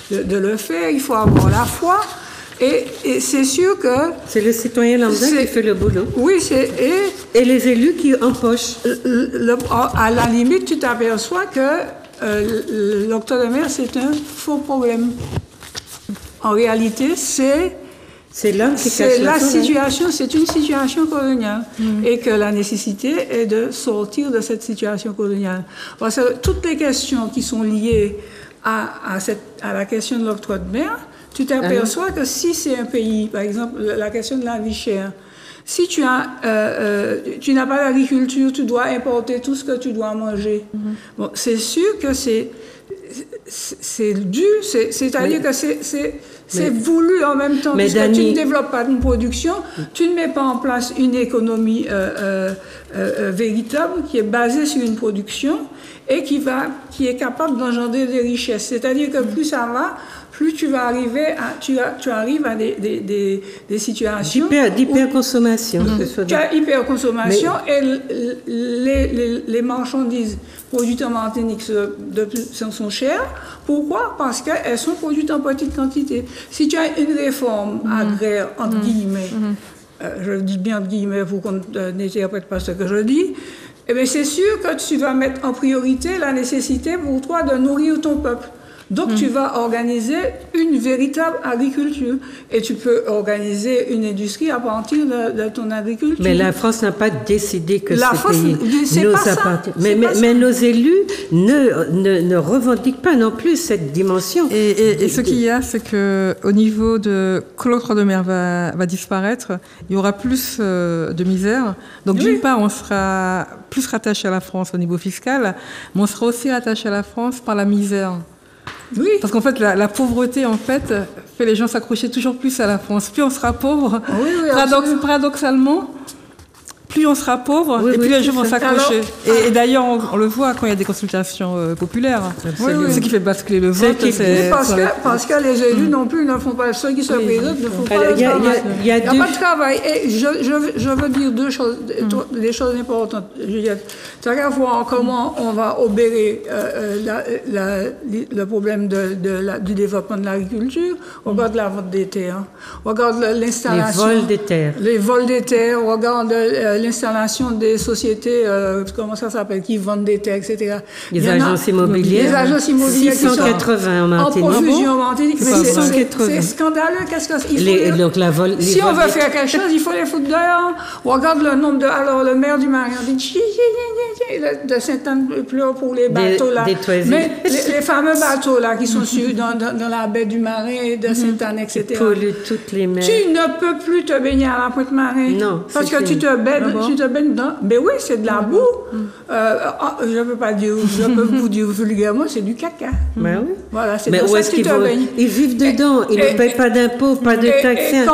de le faire, il faut avoir la foi. Et c'est sûr que... C'est le citoyen lambda qui fait le boulot. Oui, et les élus qui empochent. À la limite, tu t'aperçois que l'octroi de mer, c'est un faux problème. En réalité, c'est l'homme qui cache la situation, c'est une situation coloniale. Et que la nécessité est de sortir de cette situation coloniale. Parce que toutes les questions qui sont liées à la question de l'octroi de mer, tu t'aperçois que si c'est un pays, par exemple, la question de la vie chère, si tu n'as pas d'agriculture, tu dois importer tout ce que tu dois manger. Bon, c'est sûr que c'est dû, c'est-à-dire que c'est voulu en même temps, puisque tu ne développes pas une production, tu ne mets pas en place une économie véritable qui est basée sur une production et qui est capable d'engendrer des richesses. C'est-à-dire que plus ça va, plus tu vas arriver tu arrives à des situations d'hyperconsommation. Tu as hyperconsommation et les marchandises produites en Martinique sont chères. Pourquoi? Parce qu'elles sont produites en petite quantité. Si tu as une réforme agraire, entre guillemets, je dis bien entre guillemets pour qu'on n'interprète pas ce que je dis, eh bien c'est sûr que tu vas mettre en priorité la nécessité pour toi de nourrir ton peuple. Donc, tu vas organiser une véritable agriculture. Et tu peux organiser une industrie à partir de ton agriculture. Mais la France n'a pas décidé que ce pays nous appartient. Mais nos élus ne revendiquent pas non plus cette dimension. Et ce qu'il y a, c'est qu'au niveau de que l'octroi de mer va disparaître, il y aura plus de misère. Donc, d'une part, on sera plus rattaché à la France au niveau fiscal, mais on sera aussi rattaché à la France par la misère. Oui. Parce qu'en fait, la pauvreté, en fait, fait les gens s'accrocher toujours plus à la France. Plus on sera pauvre, paradoxalement, plus on sera pauvre, et plus les gens vont s'accrocher. Et d'ailleurs, on le voit quand il y a des consultations populaires. Ce qui fait basculer le vote. Parce que les élus non plus ne font pas, ceux qui se présentent ne font pas le travail. Il n'y a pas de travail. Et je veux dire des choses importantes, Juliette. C'est-à-dire voir comment on va obérer le problème du développement de l'agriculture. On regarde la vente des terres. On regarde l'installation. Les vols des terres. On regarde l'installation des sociétés, comment ça s'appelle, qui vendent des terres, etc. Les agences immobilières. Les agences immobilières 680 en Martinique. En profusion en Martinique. C'est scandaleux. Qu'est-ce que si on veut faire quelque chose, il faut les foutre dehors. On regarde le nombre de... Alors, le maire du Marais dit de Sainte-Anne pleure pour les bateaux là. Mais les fameux bateaux là qui sont dans la baie du Marais, de Sainte-Anne, etc. Qui polluent toutes les mers. Tu ne peux plus te baigner à la Pointe-Marais. Non. Parce que tu te baignes dedans. Mais oui, c'est de la boue. Je ne peux pas dire, je peux vous dire vulgairement, c'est du caca. Ben oui. Voilà, c'est mais dans où ça est-ce que tu te baignes. Ils vivent dedans, ils ne payent pas d'impôts, pas de taxes.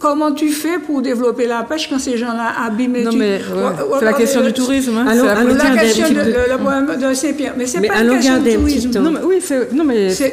Comment tu fais pour développer la pêche quand ces gens-là abîment? C'est la question du tourisme. Hein. La question le problème de Saint-Pierre. Mais c'est pas une question de tourisme.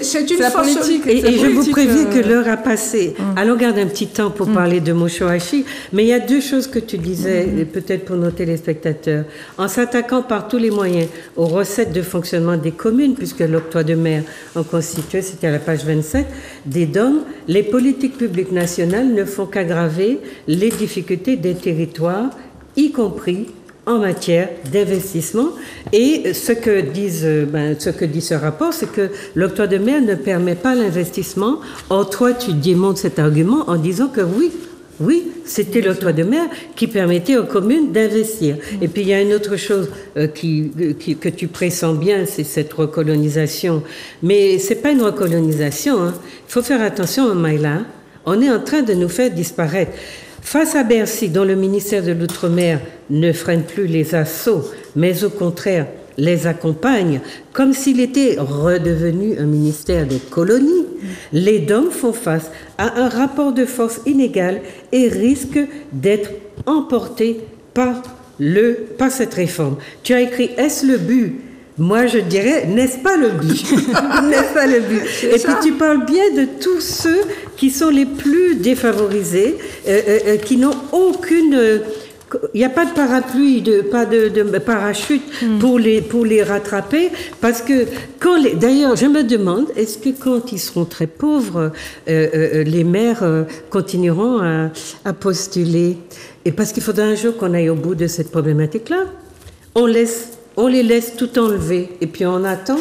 C'est une la politique. Et je vous préviens que l'heure a passé. Allons garder un petit temps pour parler de Moshoashi. Mais il y a deux choses que tu disais, peut-être pour nos téléspectateurs. En s'attaquant par tous les moyens aux recettes de fonctionnement des communes, puisque l'octroi de mer en constituait, c'était à la page 27, des DOM, les politiques publiques nationales ne font qu'aggraver les difficultés des territoires, y compris en matière d'investissement. Et ce que dit ce rapport, c'est que l'octroi de mer ne permet pas l'investissement. Or, toi, tu démontres cet argument en disant que oui, c'était l'octroi de mer qui permettait aux communes d'investir. Et puis, il y a une autre chose que tu pressens bien, c'est cette recolonisation. Mais ce n'est pas une recolonisation. Hein. Il faut faire attention, Maïla. On est en train de nous faire disparaître. Face à Bercy, dont le ministère de l'Outre-mer ne freine plus les assauts, mais au contraire les accompagne, comme s'il était redevenu un ministère des colonies, les DOM font face à un rapport de force inégal et risquent d'être emportés par cette réforme. Tu as écrit « Est-ce le but Moi, je dirais, n'est-ce pas le but? N'est-ce pas le but? Et puis, tu parles bien de tous ceux qui sont les plus défavorisés, qui n'ont aucune... Il n'y a pas de parapluie, pas de parachute pour les rattraper, parce que d'ailleurs, je me demande, est-ce que quand ils seront très pauvres, les maires continueront à postuler? Et parce qu'il faudra un jour qu'on aille au bout de cette problématique-là. On les laisse tout enlever, et puis on attend,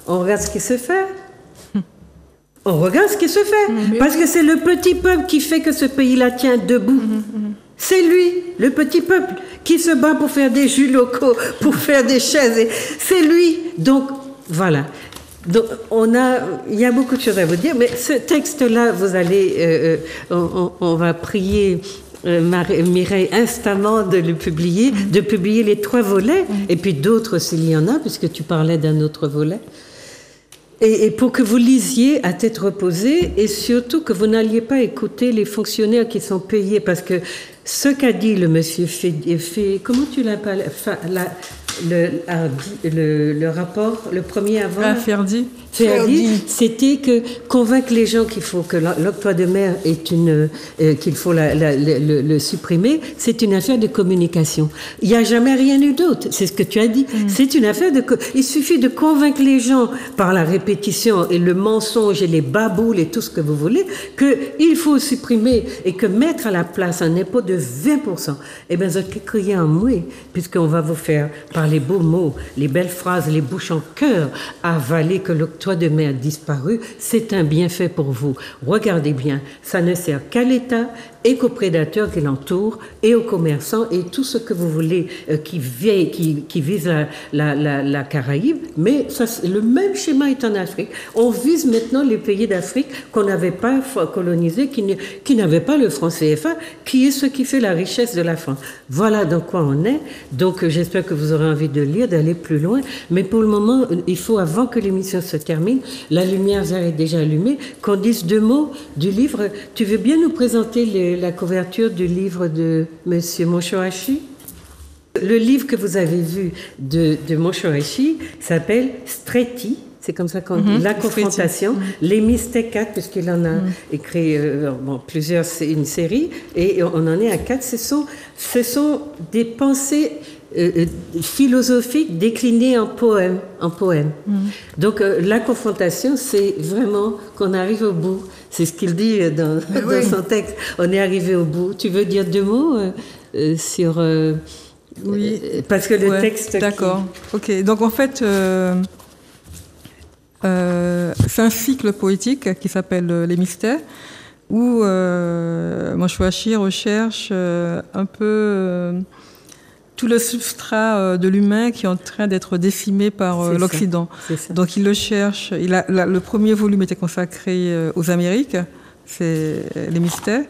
on regarde ce qui se fait. On regarde ce qui se fait, parce que c'est le petit peuple qui fait que ce pays-là tient debout. C'est lui, le petit peuple, qui se bat pour faire des jus locaux, pour faire des chaises. C'est lui. Donc, voilà. Donc, il y a beaucoup de choses à vous dire, mais ce texte-là, vous allez, on va prier Mireille instamment de le publier, de publier les 3 volets, et puis d'autres s'il y en a, puisque tu parlais d'un autre volet. Et pour que vous lisiez à tête reposée, et surtout que vous n'alliez pas écouter les fonctionnaires qui sont payés, parce que ce qu'a dit le monsieur comment tu l'appelles, le rapport, le premier avant Ferdi, c'était que convaincre les gens qu'il faut que l'octroi de mer qu'il faut le supprimer, c'est une affaire de communication. Il n'y a jamais rien eu d'autre, c'est ce que tu as dit. C'est une affaire il suffit de convaincre les gens par la répétition et le mensonge et les baboules et tout ce que vous voulez, qu'il faut supprimer et que mettre à la place un impôt de 20%, eh bien, vous criez en mouille, puisqu'on va vous faire par les beaux mots, les belles phrases, les bouches en cœur, avaler que l'octroi de mer a disparu, c'est un bienfait pour vous. Regardez bien, ça ne sert qu'à l'État et qu'aux prédateurs qui l'entourent et aux commerçants et tout ce que vous voulez qui vise la Caraïbe. Mais ça, le même schéma est en Afrique. On vise maintenant les pays d'Afrique qu'on n'avait pas colonisés, qui n'avaient pas le franc CFA, qui est ce qui fait la richesse de la France. Voilà dans quoi on est. Donc j'espère que vous aurez envie de lire, d'aller plus loin. Mais pour le moment, il faut, avant que l'émission se termine, la lumière est déjà allumée, qu'on dise 2 mots du livre. Tu veux bien nous présenter la couverture du livre de M. Moshoashi? Le livre que vous avez vu de Moshoashi s'appelle Stretti, c'est comme ça qu'on dit, La confrontation, les mystères 4, puisqu'il en a écrit plusieurs, c'est une série, et on en est à 4. Ce sont des pensées philosophiques déclinées en poèmes. Donc la confrontation, c'est vraiment qu'on arrive au bout. C'est ce qu'il dit dans son texte. On est arrivé au bout. Tu veux dire 2 mots sur... oui. Parce que le texte... D'accord. Ok. Donc en fait, c'est un cycle poétique qui s'appelle Les Mystères, où Moshoashi recherche un peu... tout le substrat de l'humain qui est en train d'être décimé par l'Occident. Donc il le cherche. Le premier volume était consacré aux Amériques, c'est Les Mystères.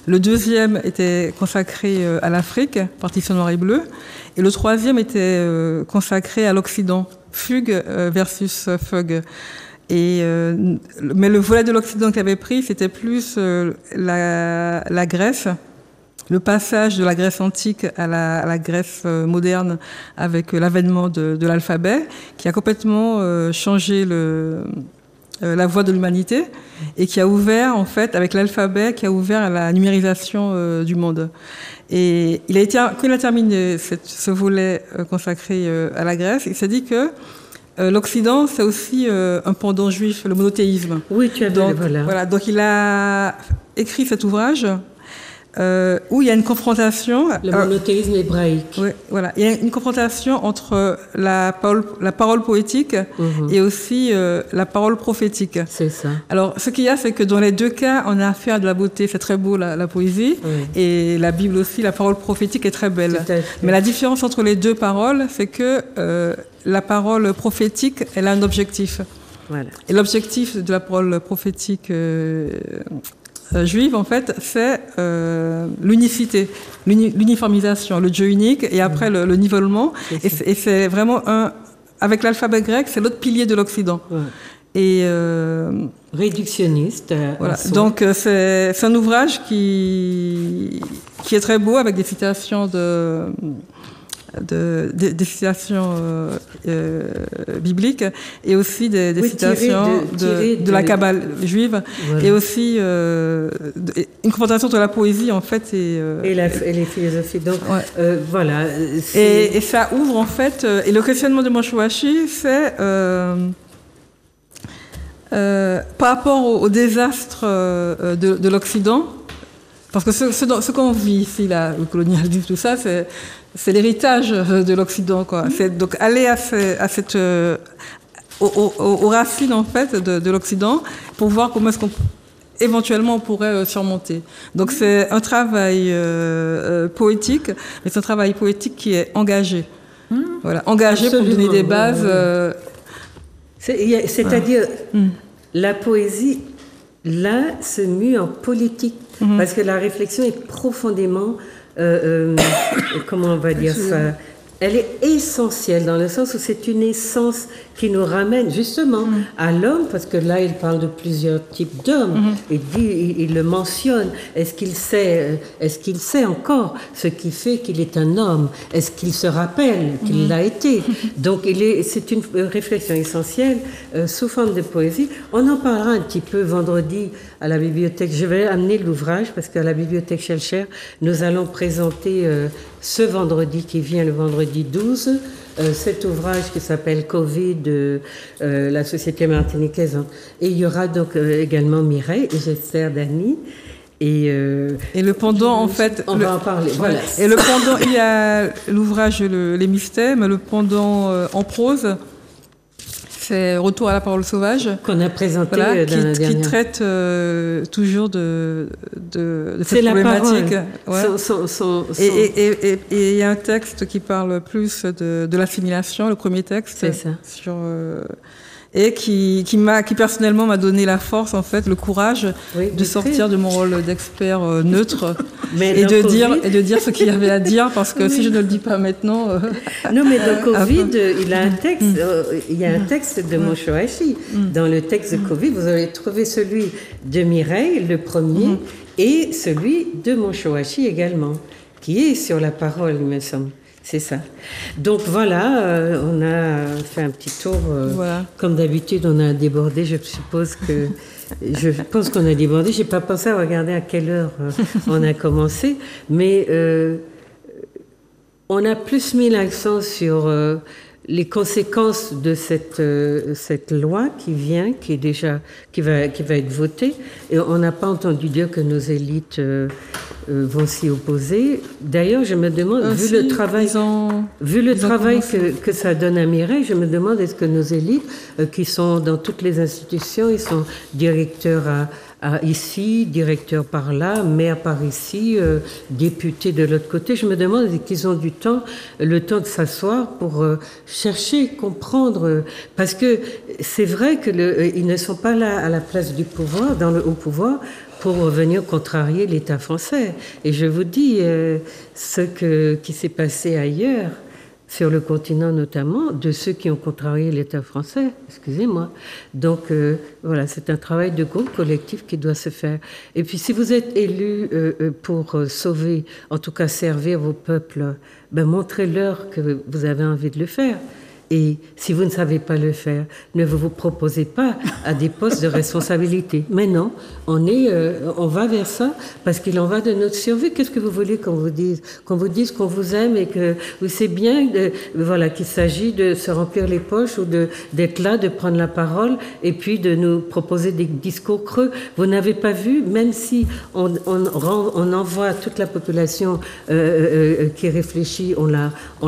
Le deuxième était consacré à l'Afrique, partition noir et bleu. Et le troisième était consacré à l'Occident, Fugue versus Fugue. Mais le volet de l'Occident qu'il avait pris, c'était plus la Grèce. Le passage de la Grèce antique à la Grèce moderne avec l'avènement de l'alphabet, qui a complètement changé la voie de l'humanité et qui a ouvert, en fait, avec l'alphabet, qui a ouvert à la numérisation du monde. Et quand il a terminé ce volet consacré à la Grèce, il s'est dit que l'Occident, c'est aussi un pendant juif, le monothéisme. Oui, tu as vu, voilà. Donc il a écrit cet ouvrage où il y a une confrontation... Le monothéisme hébraïque. Oui, voilà. Il y a une confrontation entre la parole poétique et aussi la parole prophétique. C'est ça. Alors, ce qu'il y a, c'est que dans les 2 cas, on a affaire à de la beauté. C'est très beau, la poésie. Oui. Et la Bible aussi, la parole prophétique est très belle. Mais la différence entre les 2 paroles, c'est que la parole prophétique, elle a un objectif. Voilà. Et l'objectif de la parole prophétique... juive, en fait, c'est l'unicité, l'uniformisation, le Dieu unique, et après le nivellement. Et c'est vraiment avec l'alphabet grec, c'est l'autre pilier de l'Occident. Et réductionniste. Voilà. Donc c'est un ouvrage qui est très beau, avec des citations des citations bibliques et aussi des citations de la Kabbale juive, voilà. Et aussi une confrontation entre la poésie en fait et les philosophies. Donc voilà. Et ça ouvre en fait. Et le questionnement de Moshoashi, c'est par rapport au désastre de l'Occident, parce que ce qu'on vit ici, là, le colonialisme, tout ça, c'est l'héritage de l'Occident, quoi. C'est donc aller aux racines en fait de l'Occident pour voir comment est-ce qu'on éventuellement on pourrait surmonter. Donc c'est un travail poétique, mais c'est un travail poétique qui est engagé. Voilà, engagé. Absolument. Pour donner des bases. C'est-à-dire la poésie là se mue en politique parce que la réflexion est profondément comment on va dire ça, elle est essentielle dans le sens où c'est une essence qui nous ramène justement à l'homme, parce que là il parle de plusieurs types d'hommes, il le mentionne. Est-ce qu'il sait encore ce qui fait qu'il est un homme? Est-ce qu'il se rappelle qu'il l'a été? Donc c'est une réflexion essentielle sous forme de poésie. On en parlera un petit peu vendredi à la bibliothèque. Je vais amener l'ouvrage parce qu'à la bibliothèque Schellcher, nous allons présenter ce vendredi qui vient, le vendredi 12, cet ouvrage qui s'appelle Covid de la Société martiniquaise. Et il y aura donc également Mireille et j'espère Dany. Et le pendant, en fait... On va en parler, voilà. Et le pendant, il y a l'ouvrage Les Mystères, mais le pendant en prose, c'est Retour à la parole sauvage. Qu'on a présenté dans la dernière. Qui traite toujours de cette problématique. Ouais. Et il y a un texte qui parle plus de l'assimilation, le premier texte. C'est ça. Et qui personnellement m'a donné la force, en fait, le courage de sortir de mon rôle d'expert neutre et de dire ce qu'il y avait à dire, parce que si je ne le dis pas maintenant... Non, mais dans Covid, il y a un texte de Moshoashi. Dans le texte de Covid, vous avez trouvé celui de Mireille, le premier, et celui de Moshoashi également, qui est sur la parole, il me semble. C'est ça. Donc voilà, on a fait un petit tour. Voilà. Comme d'habitude, on a débordé. Je pense qu'on a débordé. J'ai pas pensé à regarder à quelle heure on a commencé, mais on a plus mis l'accent sur les conséquences de cette loi qui va être votée. Et on n'a pas entendu dire que nos élites vont s'y opposer. D'ailleurs, je me demande, vu le travail que ça donne à Mireille, je me demande est-ce que nos élites, qui sont dans toutes les institutions, ils sont directeurs ici, directeurs par là, maires par ici, députés de l'autre côté. Je me demande est-ce qu'ils ont le temps de s'asseoir pour chercher, comprendre, parce que c'est vrai qu'ils ne sont pas là à la place du pouvoir, dans le haut pouvoir, pour venir contrarier l'État français. Et je vous dis, qui s'est passé ailleurs, sur le continent notamment, de ceux qui ont contrarié l'État français, excusez-moi. Donc voilà, c'est un travail de groupe collectif qui doit se faire. Et puis si vous êtes élu pour sauver, en tout cas servir vos peuples, montrez-leur que vous avez envie de le faire. Et si vous ne savez pas le faire, ne vous proposez pas à des postes de responsabilité. Mais non, on va vers ça parce qu'il en va de notre survie. Qu'est-ce que vous voulez qu'on vous dise? Qu'on vous dise qu'on vous aime et que c'est bien, qu'il s'agit de se remplir les poches ou d'être là, de prendre la parole et puis de nous proposer des discours creux. Vous n'avez pas vu, même si on envoie toute la population qui réfléchit, on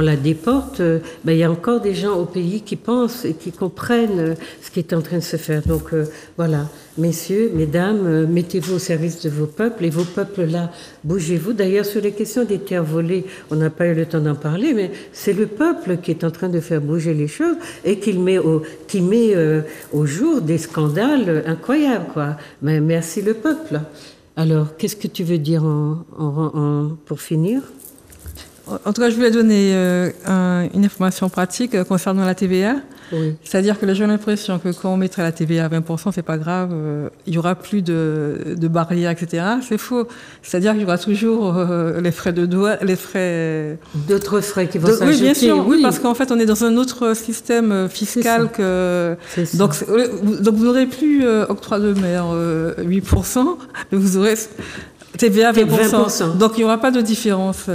la déporte, il y a encore des gens au pays qui pensent et qui comprennent ce qui est en train de se faire. Donc voilà, messieurs, mesdames, mettez-vous au service de vos peuples et vos peuples-là, bougez-vous. D'ailleurs, sur les questions des terres volées, on n'a pas eu le temps d'en parler, mais c'est le peuple qui est en train de faire bouger les choses et qui met au jour des scandales incroyables, quoi. Mais merci le peuple. Alors, qu'est-ce que tu veux dire pour finir ? En tout cas, je voulais donner une information pratique concernant la TVA. Oui. C'est-à-dire que j'ai l'impression que quand on mettrait la TVA à 20%, c'est pas grave, il y aura plus de barrières, etc. C'est faux. C'est-à-dire qu'il y aura toujours les frais de douane, les frais... D'autres frais qui vont s'ajouter. Oui, bien sûr, oui, parce qu'en fait, on est dans un autre système fiscal que... Donc vous n'aurez plus octroi de mer 8%, mais vous aurez TVA 20%. Donc il n'y aura pas de différence.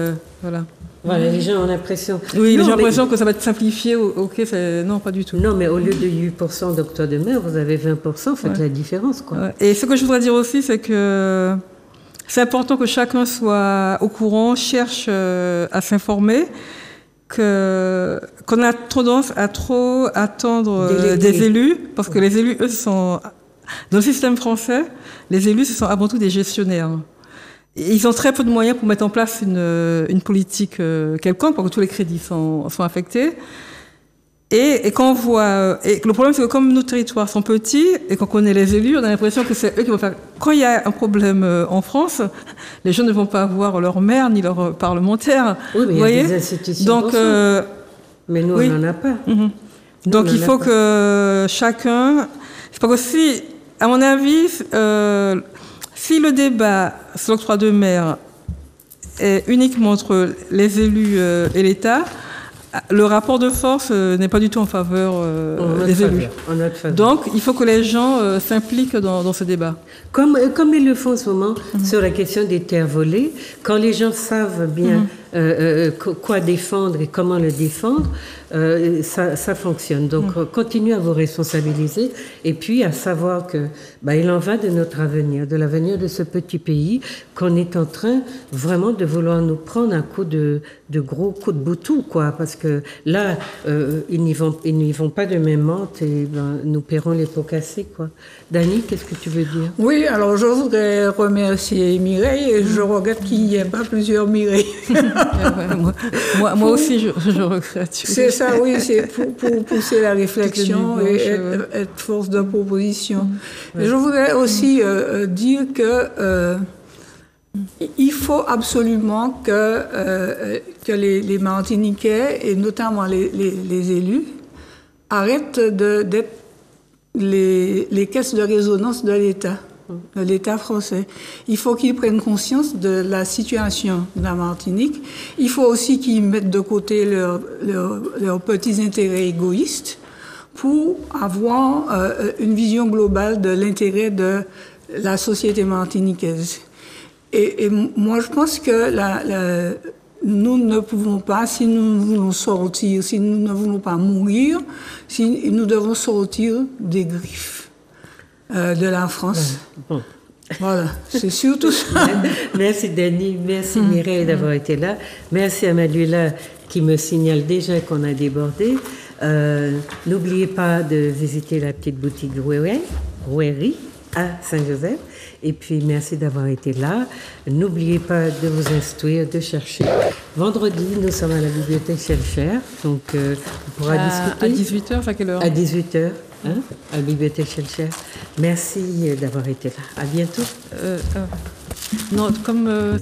Voilà. Voilà, les gens ont l'impression... Oui, j'ai l'impression que ça va être simplifié. Ok, non, pas du tout. Non, mais au lieu de 8% d'octroi de mer, vous avez 20%, faites la différence, quoi. Ouais. Et ce que je voudrais dire aussi, c'est que c'est important que chacun soit au courant, cherche à s'informer, qu'on a tendance à trop attendre des élus, parce que les élus, eux, sont... Dans le système français, les élus, ce sont avant tout des gestionnaires. Ils ont très peu de moyens pour mettre en place une politique quelconque, parce que tous les crédits sont affectés. Et quand on voit... Et le problème, c'est que comme nos territoires sont petits, et qu'on connaît les élus, on a l'impression que c'est eux qui vont faire... Quand il y a un problème en France, les gens ne vont pas voir leur maire ni leur parlementaire. Oui, mais il y a des institutions. Donc, mais nous, on n'en a pas. Mm-hmm. Donc il faut que chacun... C'est pas que si, à mon avis... Si le débat sur l'octroi de mer est uniquement entre les élus et l'État, le rapport de force n'est pas du tout en faveur des élus. Donc, il faut que les gens s'impliquent dans ce débat. Comme ils le font en ce moment sur la question des terres volées, quand les gens savent bien quoi défendre et comment le défendre, ça fonctionne. Donc, continuez à vous responsabiliser et puis à savoir que il en va de notre avenir, de l'avenir de ce petit pays qu'on est en train vraiment de vouloir nous prendre un coup de gros coup de boutou, quoi. Parce que là, ils n'y vont pas de même menthe et nous paierons les pots cassés, quoi. Dani, qu'est-ce que tu veux dire? Oui, alors je voudrais remercier Mireille et je regrette qu'il n'y ait pas plusieurs Mireille. moi aussi, je regrette. C'est ça, oui, c'est pour pousser la réflexion et être force de proposition. Et je voudrais aussi dire que il faut absolument que les Martiniquais, et notamment les élus, arrêtent d'être les caisses de résonance de l'État français. Il faut qu'ils prennent conscience de la situation de la Martinique. Il faut aussi qu'ils mettent de côté leurs petits intérêts égoïstes pour avoir une vision globale de l'intérêt de la société martiniquaise. Et moi, je pense que nous ne pouvons pas, si nous voulons sortir, si nous ne voulons pas mourir, si nous devons sortir des griffes de la France. Bon. Voilà, c'est surtout ça. Merci Dani, merci Mireille d'avoir été là. Merci à Manuela qui me signale déjà qu'on a débordé. N'oubliez pas de visiter la petite boutique Rouerie à Saint-Joseph. Et puis, merci d'avoir été là. N'oubliez pas de vous instruire, de chercher. Vendredi, nous sommes à la bibliothèque Schellcher. Donc, on pourra discuter. À 18h, à quelle heure? À 18h, à la bibliothèque Schellcher. Merci d'avoir été là. À bientôt. Non, comme...